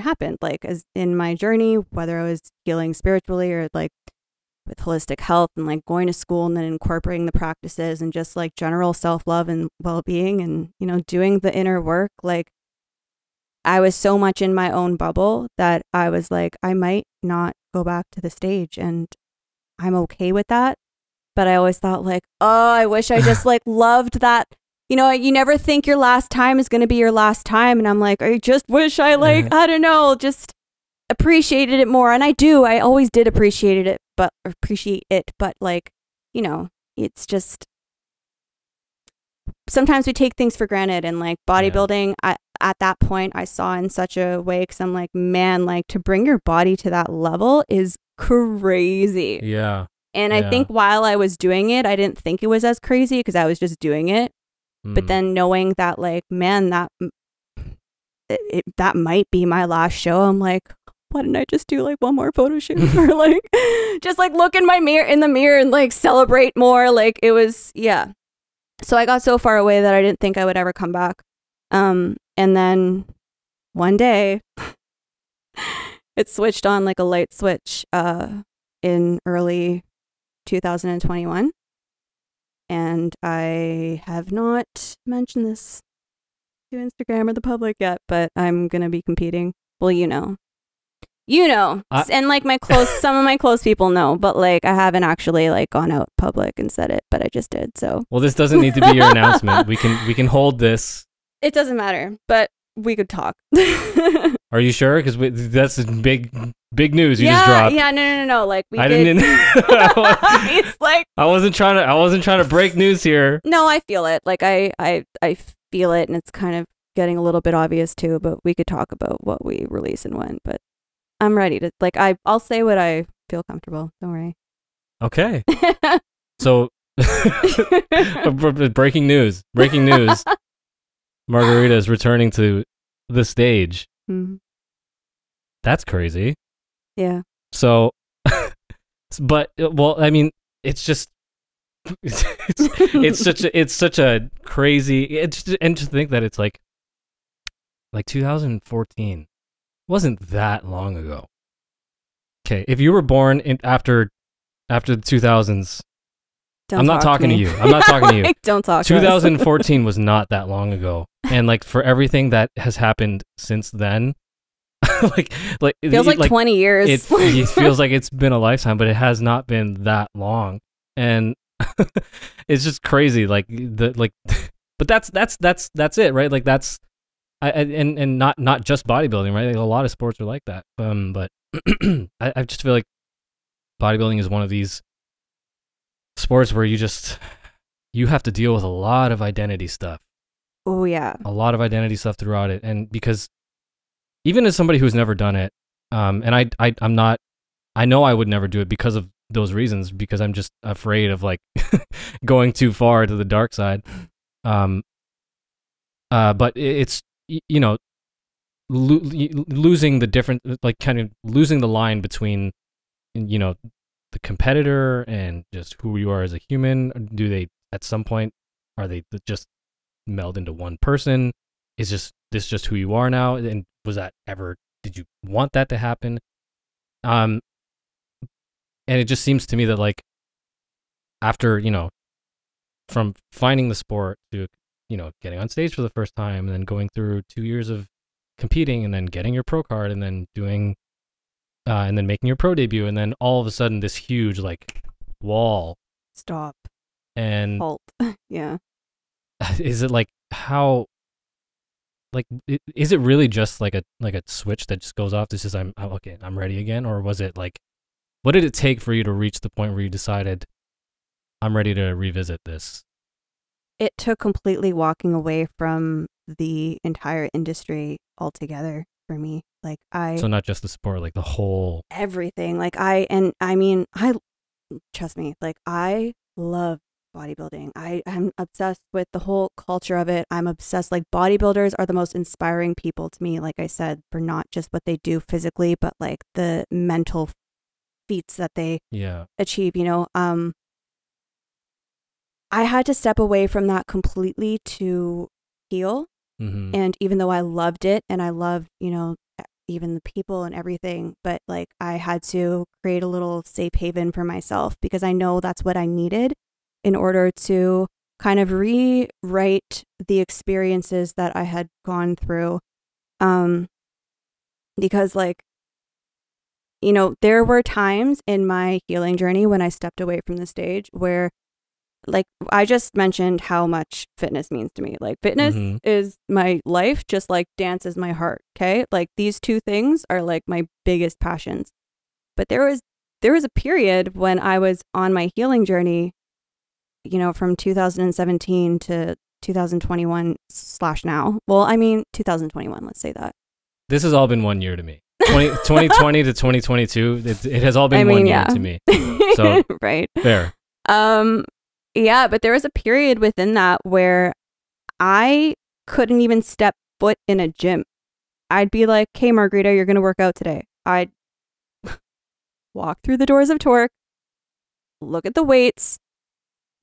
happened, like, as in my journey, whether I was healing spiritually or like with holistic health and like going to school and then incorporating the practices and just like general self-love and well-being and, you know, doing the inner work. Like I was so much in my own bubble that I was like, I might not go back to the stage, and I'm okay with that. But I always thought like, oh, I wish I just like loved that. You know, you never think your last time is going to be your last time. And I'm like, I just wish I like, I don't know, just appreciated it more. And I do. I always did appreciate it. But like, you know, it's just, sometimes we take things for granted. And like bodybuilding, at that point, I saw in such a way, because I'm like, man, like to bring your body to that level is crazy. Yeah. And I think while I was doing it, I didn't think it was as crazy because I was just doing it. But then knowing that, like, man, that might be my last show, I'm like, why didn't I just do like one more photo shoot, or like just like look in the mirror and like celebrate more? Like it was, yeah. So I got so far away that I didn't think I would ever come back. And then one day it switched on like a light switch in early 2021. And I have not mentioned this to Instagram or the public yet, but I'm going to be competing. Well, you know, and like some of my close people know, but like I haven't actually like gone out public and said it, but I just did. So, well, this doesn't need to be your announcement. We can hold this. It doesn't matter, but we could talk. Are you sure? Because that's big news you just dropped. Yeah, no. Like I didn't. It's like I wasn't trying to break news here. No, I feel it. Like I feel it, and it's kind of getting a little bit obvious too. But we could talk about what we release and when. But I'm ready to like. I'll say what I feel comfortable. Don't worry. Okay. So breaking news. Margherita is returning to the stage. Mm-hmm. That's crazy. Yeah. So, but well, I mean, it's just it's such a crazy. And to think that it's like 2014 wasn't that long ago. Okay, if you were born after the 2000s. I'm not talking to you. Don't talk. 2014 was not that long ago, and like for everything that has happened since then, like feels like 20 years. It feels like it's been a lifetime, but it has not been that long, and it's just crazy. But that's it, right? Like that's, and not just bodybuilding, right? Like a lot of sports are like that. But I just feel like bodybuilding is one of these sports where you have to deal with a lot of identity stuff. Oh yeah. A lot of identity stuff throughout it. And because even as somebody who's never done it, And I'm not, I know I would never do it because of those reasons, because I'm just afraid of like going too far to the dark side. But it's, you know, losing the different, like kind of losing the line between, you know, the competitor and just who you are as a human. Do they, at some point, are they just meld into one person? Is this just who you are now? And was that ever, did you want that to happen? And it just seems to me that like after, you know, from finding the sport to, you know, getting on stage for the first time and then going through 2 years of competing and then getting your pro card and then doing and then making your pro debut, and then all of a sudden this huge like wall. Stop. And halt. Yeah. Is it like how, like, is it really just like a switch that just goes off? This is I'm okay, I'm ready again, or was it like, what did it take for you to reach the point where you decided I'm ready to revisit this? It took completely walking away from the entire industry altogether for me. Like So not just the sport, like the whole everything. Like I trust me, like I love bodybuilding. I'm obsessed with the whole culture of it. I'm obsessed. Like bodybuilders are the most inspiring people to me, like I said, for not just what they do physically, but like the mental feats that they achieve, you know. I had to step away from that completely to heal. Mm-hmm. And even though I loved it and I loved, you know, even the people and everything, but like I had to create a little safe haven for myself because I know that's what I needed in order to kind of rewrite the experiences that I had gone through. Because like, you know, there were times in my healing journey when I stepped away from the stage where, like, I just mentioned how much fitness means to me. Like, fitness is my life, just like dance is my heart. Okay. Like, these two things are like my biggest passions. But there was a period when I was on my healing journey, you know, from 2017 to 2021 / now. Well, I mean, 2021, let's say that. This has all been 1 year to me. 2020 to 2022, it has all been 1 year to me. So, right. Fair. Yeah, but there was a period within that where I couldn't even step foot in a gym. I'd be like, "Hey, Margherita, you're going to work out today." I'd walk through the doors of Torque, look at the weights,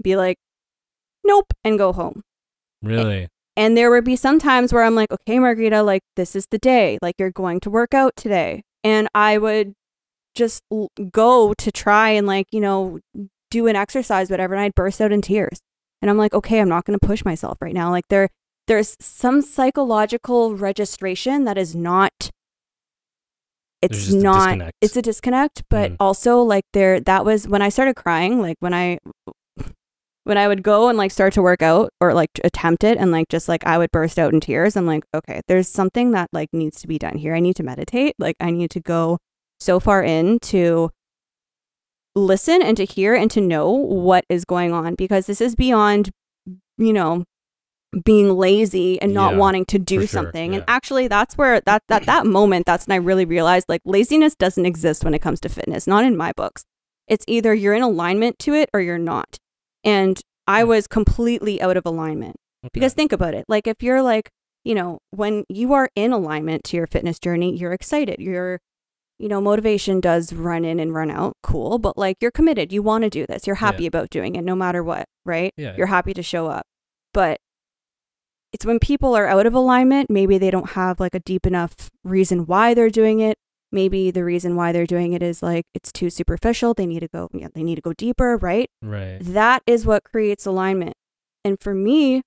be like, "Nope," and go home. Really? And there would be some times where I'm like, "Okay, Margherita, like, this is the day. Like, you're going to work out today." And I would just go to try and, like, you know, do an exercise, whatever, and I'd burst out in tears. And I'm like, okay, I'm not going to push myself right now. Like there's some psychological registration that is not, it's a disconnect, but also like that was when I started crying, like when I would go and like start to work out or like attempt it and like just like I would burst out in tears. I'm like, okay, there's something that like needs to be done here. I need to meditate. Like I need to go so far in to listen and to hear and to know what is going on, because this is beyond, you know, being lazy and not wanting to do something. And actually that's where that moment, that's when I really realized like laziness doesn't exist when it comes to fitness, not in my books. It's either you're in alignment to it or you're not. And I was completely out of alignment. Because think about it, like if you're like, you know, when you are in alignment to your fitness journey, you're excited, you're, you know, motivation does run in and run out. Cool. But like you're committed. You want to do this. You're happy about doing it no matter what, right? You're happy to show up. But it's when people are out of alignment, maybe they don't have like a deep enough reason why they're doing it. Maybe the reason why they're doing it is like it's too superficial. They need to go deeper, right? Right. That is what creates alignment. And for me,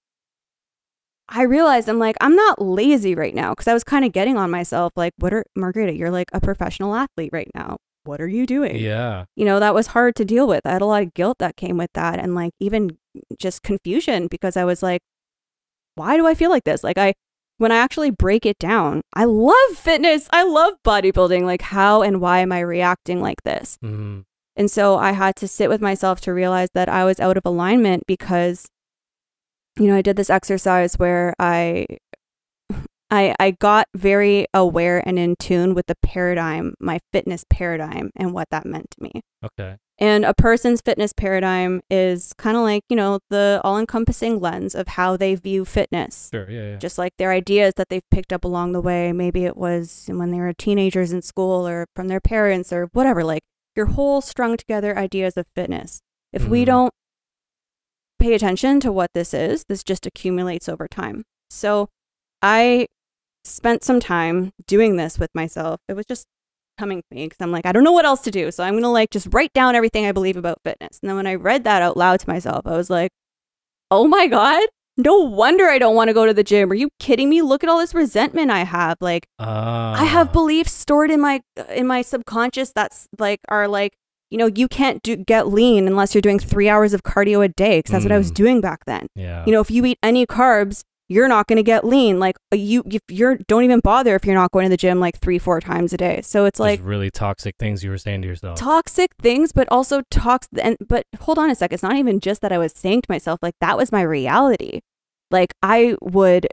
I realized I'm like, I'm not lazy right now, because I was kind of getting on myself. Like, Margherita, you're like a professional athlete right now. What are you doing? Yeah. You know, that was hard to deal with. I had a lot of guilt that came with that. And like, even just confusion, because I was like, why do I feel like this? Like when I actually break it down, I love fitness. I love bodybuilding. Like how and why am I reacting like this? Mm-hmm. And so I had to sit with myself to realize that I was out of alignment because, you know, I did this exercise where I I got very aware and in tune with the paradigm, my fitness paradigm, and what that meant to me. Okay. And a person's fitness paradigm is kind of like, you know, the all-encompassing lens of how they view fitness. Sure, yeah. Just like their ideas that they've picked up along the way. Maybe it was when they were teenagers in school or from their parents or whatever. Like your whole strung together ideas of fitness. If we don't pay attention to what this just accumulates over time. So I spent some time doing this with myself. It was just coming to me because I'm like, I don't know what else to do. So I'm going to like just write down everything I believe about fitness. And then when I read that out loud to myself, I was like, oh my God, no wonder I don't want to go to the gym. Are you kidding me? Look at all this resentment I have. Like I have beliefs stored in my subconscious that's like, are like, you know, you can't get lean unless you're doing 3 hours of cardio a day. Because that's what I was doing back then. Yeah. You know, if you eat any carbs, you're not going to get lean. Like don't even bother if you're not going to the gym like 3-4 times a day. So it's like really toxic things you were saying to yourself. Toxic things, but also but hold on a sec. It's not even just that I was saying to myself, like that was my reality. Like I would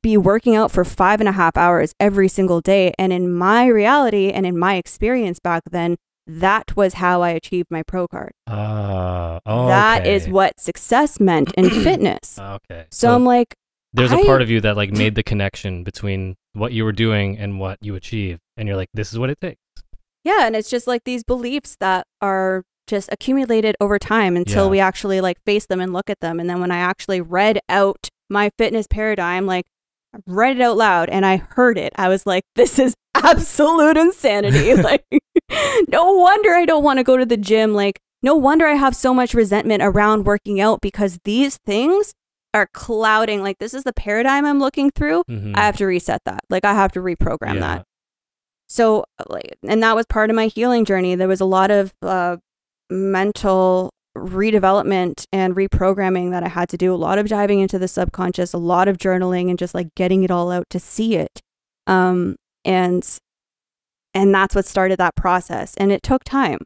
be working out for 5.5 hours every single day. And in my reality and in my experience back then, that was how I achieved my pro card. That is what success meant in fitness. Okay. So I'm like, there's a part of you that like made the connection between what you were doing and what you achieved. And you're like, this is what it takes. Yeah. And it's just like these beliefs that are just accumulated over time until we actually like face them and look at them. And then when I actually read out my fitness paradigm, like I read it out loud and I heard it, I was like, this is absolute insanity. Like, no wonder I don't want to go to the gym. Like, no wonder I have so much resentment around working out because these things are clouding. Like, this is the paradigm I'm looking through. I have to reset that. Like, I have to reprogram that. So, like, and that was part of my healing journey. There was a lot of mental redevelopment and reprogramming that I had to do. A lot of diving into the subconscious, a lot of journaling, and just like getting it all out to see it. And that's what started that process. And it took time.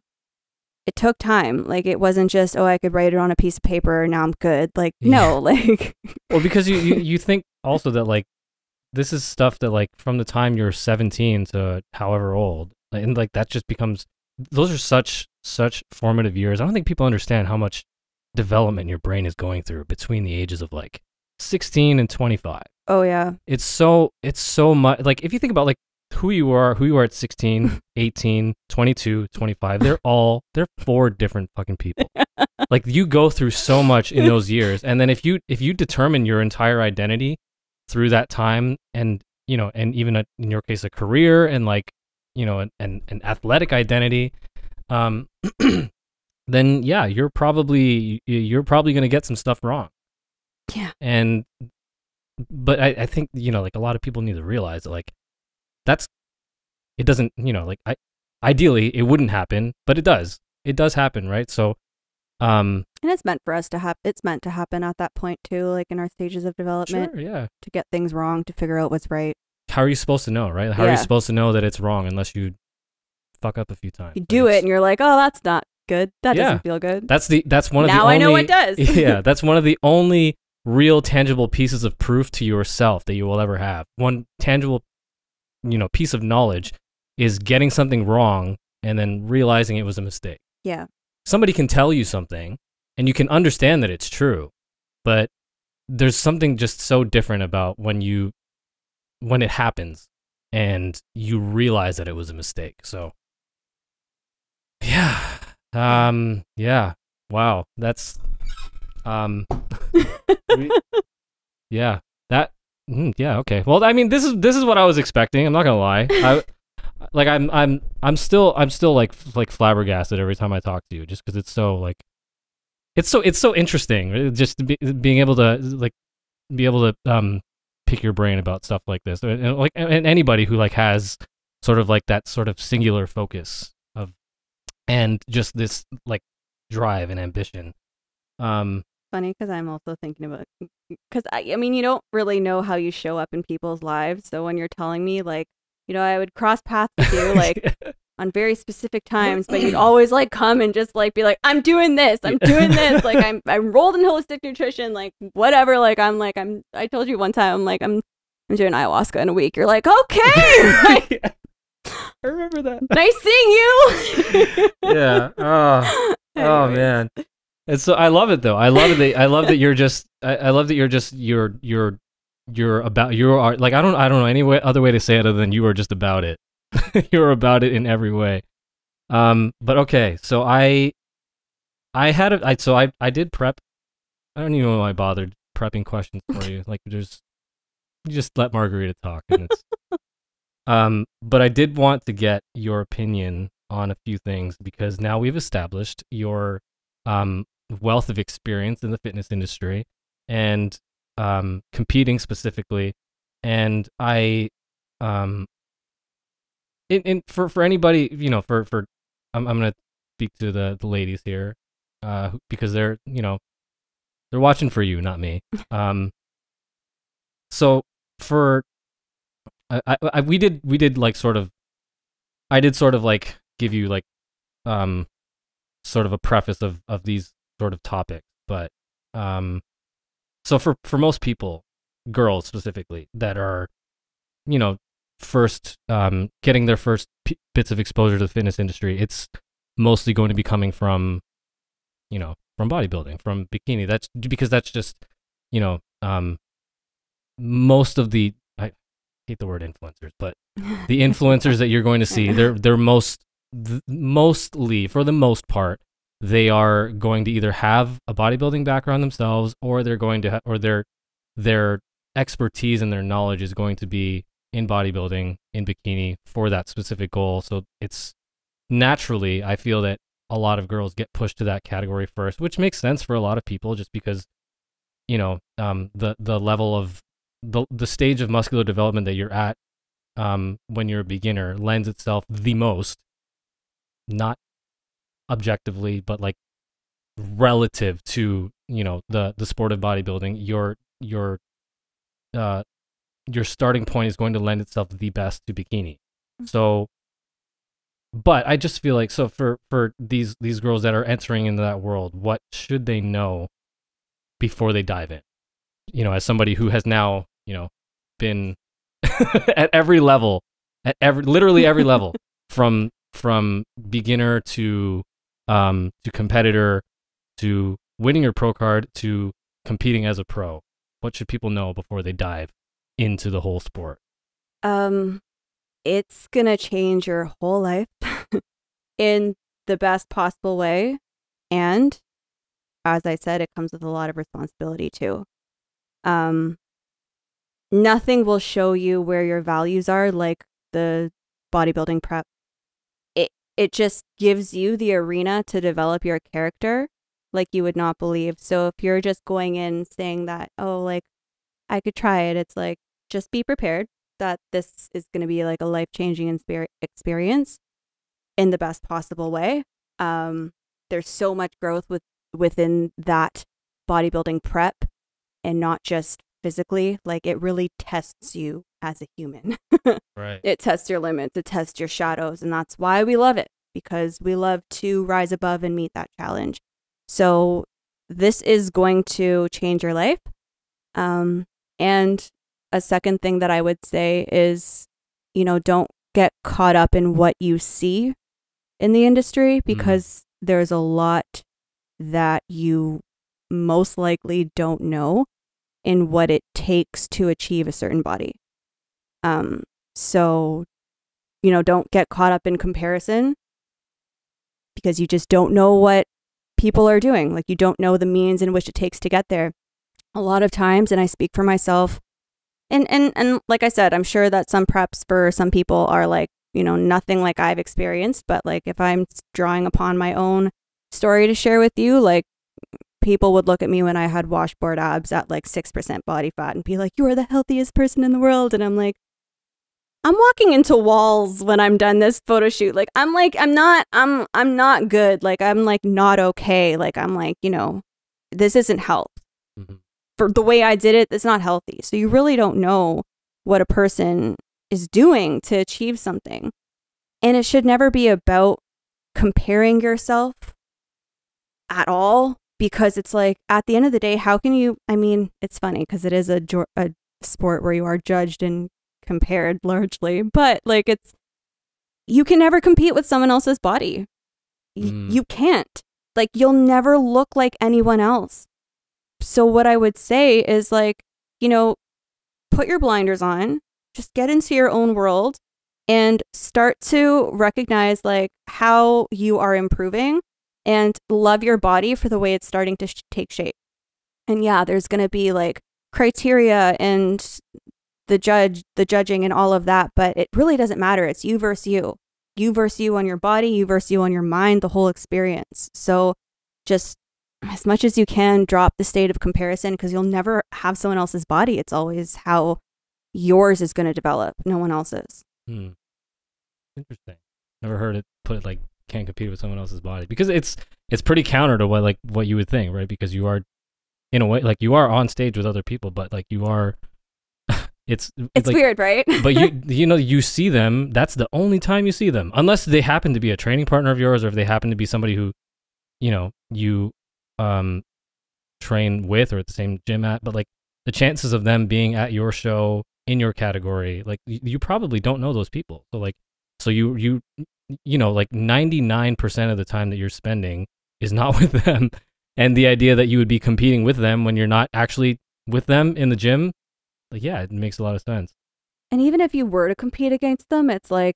It took time. Like, it wasn't just, oh, I could write it on a piece of paper and now I'm good. Like, no, like. Well, because you think also that like, this is stuff that like from the time you're 17 to however old, and like that just becomes, those are such formative years. I don't think people understand how much development your brain is going through between the ages of like 16 and 25. Oh yeah. It's so much. Like if you think about like who you are at 16, 18, 22, 25, they're 4 different fucking people. Like you go through so much in those years. And then if you determine your entire identity through that time, and you know, and even in your case a career and like, you know, an athletic identity, then yeah, you're probably going to get some stuff wrong. Yeah. But I think, you know, like a lot of people need to realize that like it doesn't, you know, like ideally it wouldn't happen, but it does happen. Right. So, and it's meant for us to happen. It's meant to happen at that point too, like in our stages of development. Sure, yeah. To get things wrong, to figure out what's right. How are you supposed to know, right? How are you supposed to know that it's wrong unless you fuck up a few times? You do it and you're like, oh, that's not good. That doesn't feel good. That's one of the only. Now I know it does. Yeah, that's one of the only real tangible pieces of proof to yourself that you will ever have. One tangible, you know, piece of knowledge is getting something wrong and then realizing it was a mistake. Yeah. Somebody can tell you something and you can understand that it's true, but there's something just so different about when it happens and you realize that it was a mistake. So yeah. Yeah. Wow. That's yeah. That yeah, okay. Well, I mean, this is what I was expecting. I'm not going to lie. I'm still like flabbergasted every time I talk to you, just cuz it's so like it's so interesting just being able to pick your brain about stuff like this, and anybody who like has sort of like that sort of singular focus of, and just this like drive and ambition. Funny because I'm also thinking about, because I mean, you don't really know how you show up in people's lives. So when you're telling me like, you know, I would cross paths with you like on very specific times, but you'd always like come and just like be like, I'm doing this, like I'm rolled in holistic nutrition, like whatever. Like I told you one time, I'm I'm doing ayahuasca in a week. You're like, okay. Like, I remember that. Nice seeing you. Yeah. Oh man. And so I love it though. I love that you're just. I love that you're just. You're about. You are like I don't know any other way to say it other than you are just about it. You're about it in every way. But okay. So I did prep. I don't even know why I bothered prepping questions for you. Like you just let Margherita talk, and it's. But I did want to get your opinion on a few things because now we've established your wealth of experience in the fitness industry and competing specifically. And I for anybody, you know, for I'm gonna speak to the ladies here because they're they're watching for you, not me. So for we did like sort of I did sort of like give you like sort of a preface of these sort of topics, but so for most people, girls specifically that are first getting their first bits of exposure to the fitness industry, it's mostly going to be coming from from bodybuilding, from bikini. That's because that's just most of the, I hate the word influencers, but the influencers that you're going to see, they're mostly, for the most part, they are going to either have a bodybuilding background themselves, or they're going to or their expertise and their knowledge is going to be in bodybuilding, in bikini, for that specific goal. So it's naturally, I feel that a lot of girls get pushed to that category first, which makes sense for a lot of people, just because the level of the stage of muscular development that you're at when you're a beginner lends itself the most, not objectively, but like relative to the sport of bodybuilding, your starting point is going to lend itself the best to bikini. So, but I just feel like, so for these girls that are entering into that world, what should they know before they dive in? As somebody who has now been at every level, literally every level, from beginner to competitor, to winning your pro card, to competing as a pro. What should people know before they dive into the whole sport? It's gonna change your whole life in the best possible way, and as I said, it comes with a lot of responsibility too. Nothing will show you where your values are like the bodybuilding prep. It just gives you the arena to develop your character like you would not believe. So if you're just going in saying that, oh, like, I could try it, it's like, just be prepared that this is going to be like a life-changing experience in the best possible way. There's so much growth within that bodybuilding prep, and not just physically. Like, it really tests you as a human. Right. It tests your limits, it tests your shadows, and that's why we love it, because we love to rise above and meet that challenge. So this is going to change your life. And a second thing that I would say is, don't get caught up in what you see in the industry, because there's a lot that you most likely don't know in what it takes to achieve a certain body. So, don't get caught up in comparison, because you just don't know what people are doing. Like, you don't know the means in which it takes to get there. A lot of times, and I speak for myself, and like I said, I'm sure that some preps for some people are like, nothing like I've experienced, but like, if I'm drawing upon my own story to share with you, like, people would look at me when I had washboard abs at like 6% body fat and be like, you are the healthiest person in the world. And I'm like, I'm walking into walls when I'm done this photo shoot. Like, I'm not good. Like, I'm like not okay. Like, I'm like, this isn't health. Mm-hmm. For the way I did it, it's not healthy. So you really don't know what a person is doing to achieve something. And it should never be about comparing yourself at all, because it's like, at the end of the day, how can you, I mean, it's funny because it is a sport where you are judged and compared largely, but like you can never compete with someone else's body. You can't. Like, you'll never look like anyone else. So what I would say is, like, you know, put your blinders on, just get into your own world and start to recognize like how you are improving and love your body for the way it's starting to take shape. And yeah, there's going to be like criteria and the judging and all of that, but it really doesn't matter. It's you versus you. You versus you on your body, you versus you on your mind, the whole experience. So just as much as you can, drop the state of comparison, because you'll never have someone else's body. It's always how yours is going to develop, no one else's. Interesting. Never heard it put like can't compete with someone else's body, because it's pretty counter to what you would think, right? Because you are, in a way, like you are on stage with other people, but like you are it's like, weird, right? But you see them, that's the only time you see them, unless they happen to be a training partner of yours, or if they happen to be somebody who you train with or at the same gym at. But like the chances of them being at your show in your category, like you probably don't know those people. So like you like 99% of the time that you're spending is not with them, and the idea that you would be competing with them when you're not actually with them in the gym, like, yeah, it makes a lot of sense. And even if you were to compete against them, it's like,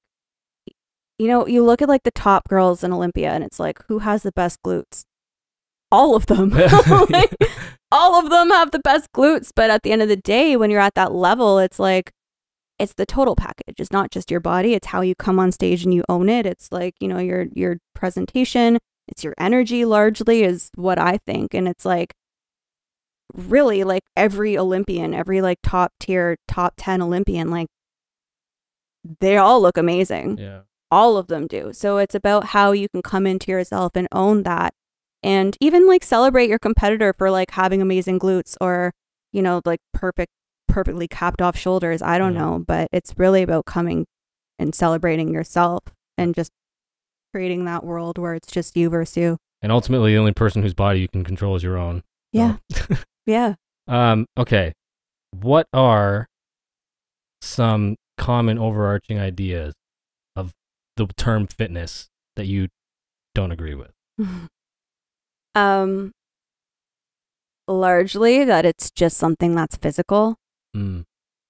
you look at like the top girls in Olympia and it's like, who has the best glutes? All of them. Like, all of them have the best glutes. But at the end of the day, when you're at that level, it's like, it's the total package. It's not just your body. It's how you come on stage and you own it. It's like, your presentation, it's your energy largely is what I think. And it's like, really, like every Olympian, every like top tier, top 10 Olympian, like they all look amazing. Yeah. All of them do. So it's about how you can come into yourself and own that, and even like celebrate your competitor for like having amazing glutes or, like perfectly capped off shoulders. I don't know, but it's really about coming and celebrating yourself and just creating that world where it's just you versus you. And ultimately, the only person whose body you can control is your own. Yeah. So. Yeah. Okay. What are some common overarching ideas of the term fitness that you don't agree with? Largely that it's just something that's physical. To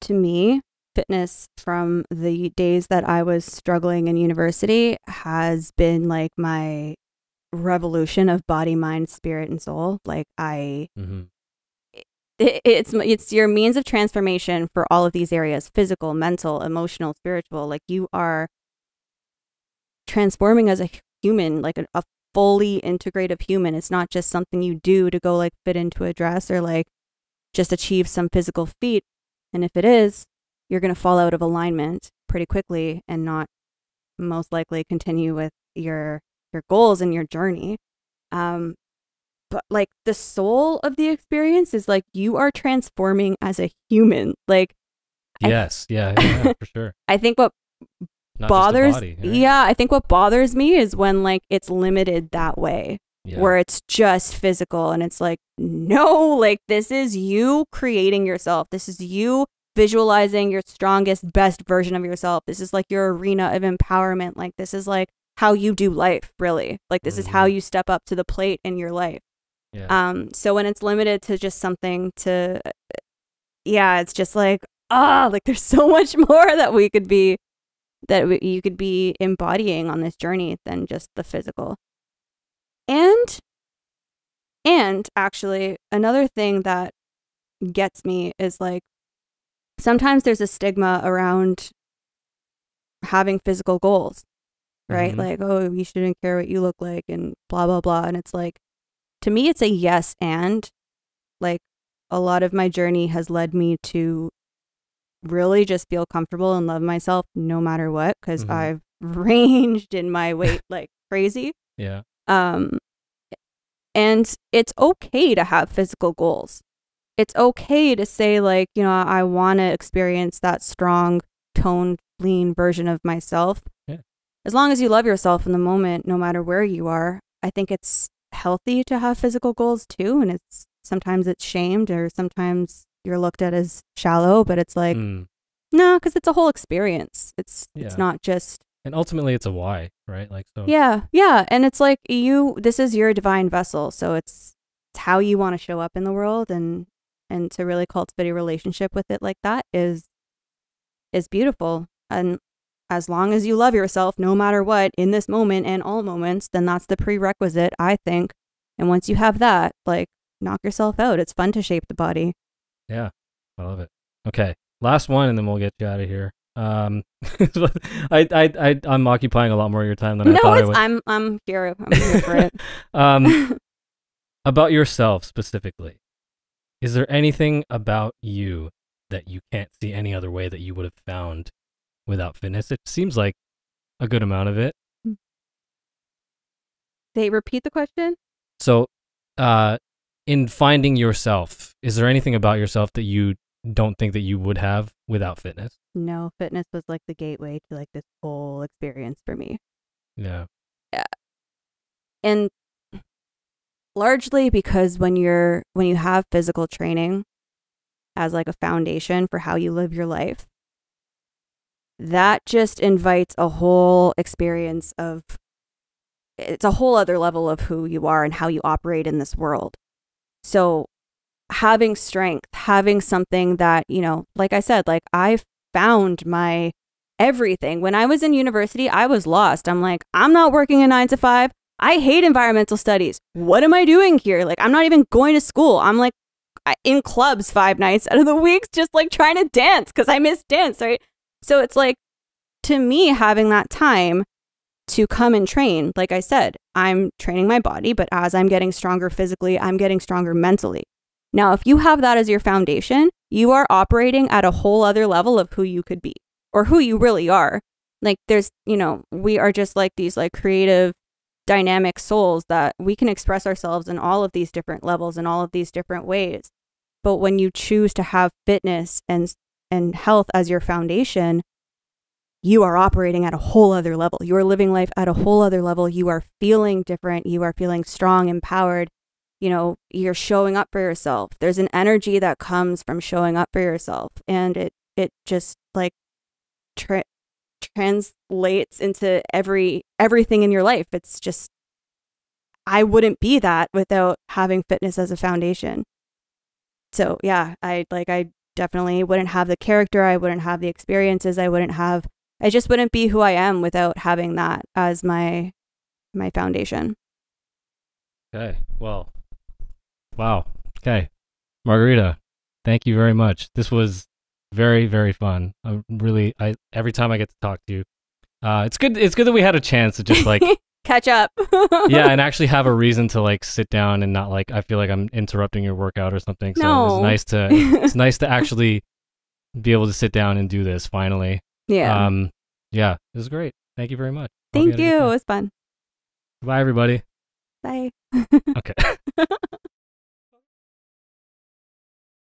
me, fitness from the days that I was struggling in university has been like my revolution of body, mind, spirit, and soul. Like it's your means of transformation for all of these areas: physical, mental, emotional, spiritual. Like you are transforming as a human, like a fully integrative human. It's not just something you do to go like fit into a dress or like just achieve some physical feat. And if it is, you're going to fall out of alignment pretty quickly and not most likely continue with your goals and your journey. But like the soul of the experience is like you are transforming as a human. Like, yes, yeah, for sure. I think what Not bothers, just the body, right? yeah, I think what bothers me is when like it's limited that way, where it's just physical, and it's like, no, like this is you creating yourself. This is you visualizing your strongest, best version of yourself. This is like your arena of empowerment. Like this is like how you do life, really. Like this is how you step up to the plate in your life. Yeah. So when it's limited to just something to, it's just like, like there's so much more that we could be, you could be embodying on this journey than just the physical. And actually another thing that gets me is like, sometimes there's a stigma around having physical goals, right? Like, oh, you shouldn't care what you look like and blah, blah, blah. And it's like, to me, it's a yes. And like a lot of my journey has led me to really just feel comfortable and love myself no matter what, because I've ranged in my weight like crazy. Yeah. And it's okay to have physical goals. It's okay to say like, I want to experience that strong, toned, lean version of myself. Yeah. As long as you love yourself in the moment, no matter where you are. I think it's healthy to have physical goals too. And sometimes it's shamed, or sometimes you're looked at as shallow, but it's like, no, because it's a whole experience. It's not just. And ultimately, it's a why, right? Like so. Yeah, and it's like this is your divine vessel, so it's how you want to show up in the world, and to really cultivate a relationship with it like that is beautiful. And as long as you love yourself, no matter what, in this moment and all moments, then that's the prerequisite, I think. And once you have that, like, knock yourself out. It's fun to shape the body. Yeah, I love it. Okay, last one, and then we'll get you out of here. I'm occupying a lot more of your time than I thought I would. I'm here for it. About yourself specifically, is there anything about you that you can't see any other way that you would have found without fitness? It seems like a good amount of it. They repeat the question? So, in finding yourself, is there anything about yourself that you don't think that you would have without fitness? No, fitness was like the gateway to like this whole experience for me. Yeah. And largely because when you have physical training as like a foundation for how you live your life, that just invites a whole experience of, it's a whole other level of who you are and how you operate in this world. So having strength, having something that, like I said, like I found my everything. When I was in university, I was lost. I'm like, I'm not working a 9 to 5. I hate environmental studies. What am I doing here? Like, I'm not even going to school. I'm like in clubs 5 nights out of the week, just like trying to dance because I miss dance, right? So it's like, to me, having that time to come and train, like I said, I'm training my body, but as I'm getting stronger physically, I'm getting stronger mentally. Now, if you have that as your foundation, you are operating at a whole other level of who you could be or who you really are. Like there's, we are just like these like creative, dynamic souls that we can express ourselves in all of these different levels and all of these different ways. But when you choose to have fitness and health as your foundation, you are operating at a whole other level. You are living life at a whole other level. You are feeling different. You are feeling strong, empowered. You're showing up for yourself. There's an energy that comes from showing up for yourself. And it just like translates into everything in your life. It's just, I wouldn't be that without having fitness as a foundation. So yeah, I definitely wouldn't have the character. I wouldn't have the experiences. I just wouldn't be who I am without having that as my foundation. Okay. Well, wow. Okay. Margherita, thank you very much. This was very, very fun. Every time I get to talk to you, it's good that we had a chance to just like catch up. Yeah, and actually have a reason to like sit down and not like I feel like I'm interrupting your workout or something. So no. It's nice to actually be able to sit down and do this finally. Yeah. Yeah, this is great. Thank you very much. Thank you. It was fun. Bye, everybody. Bye. Okay.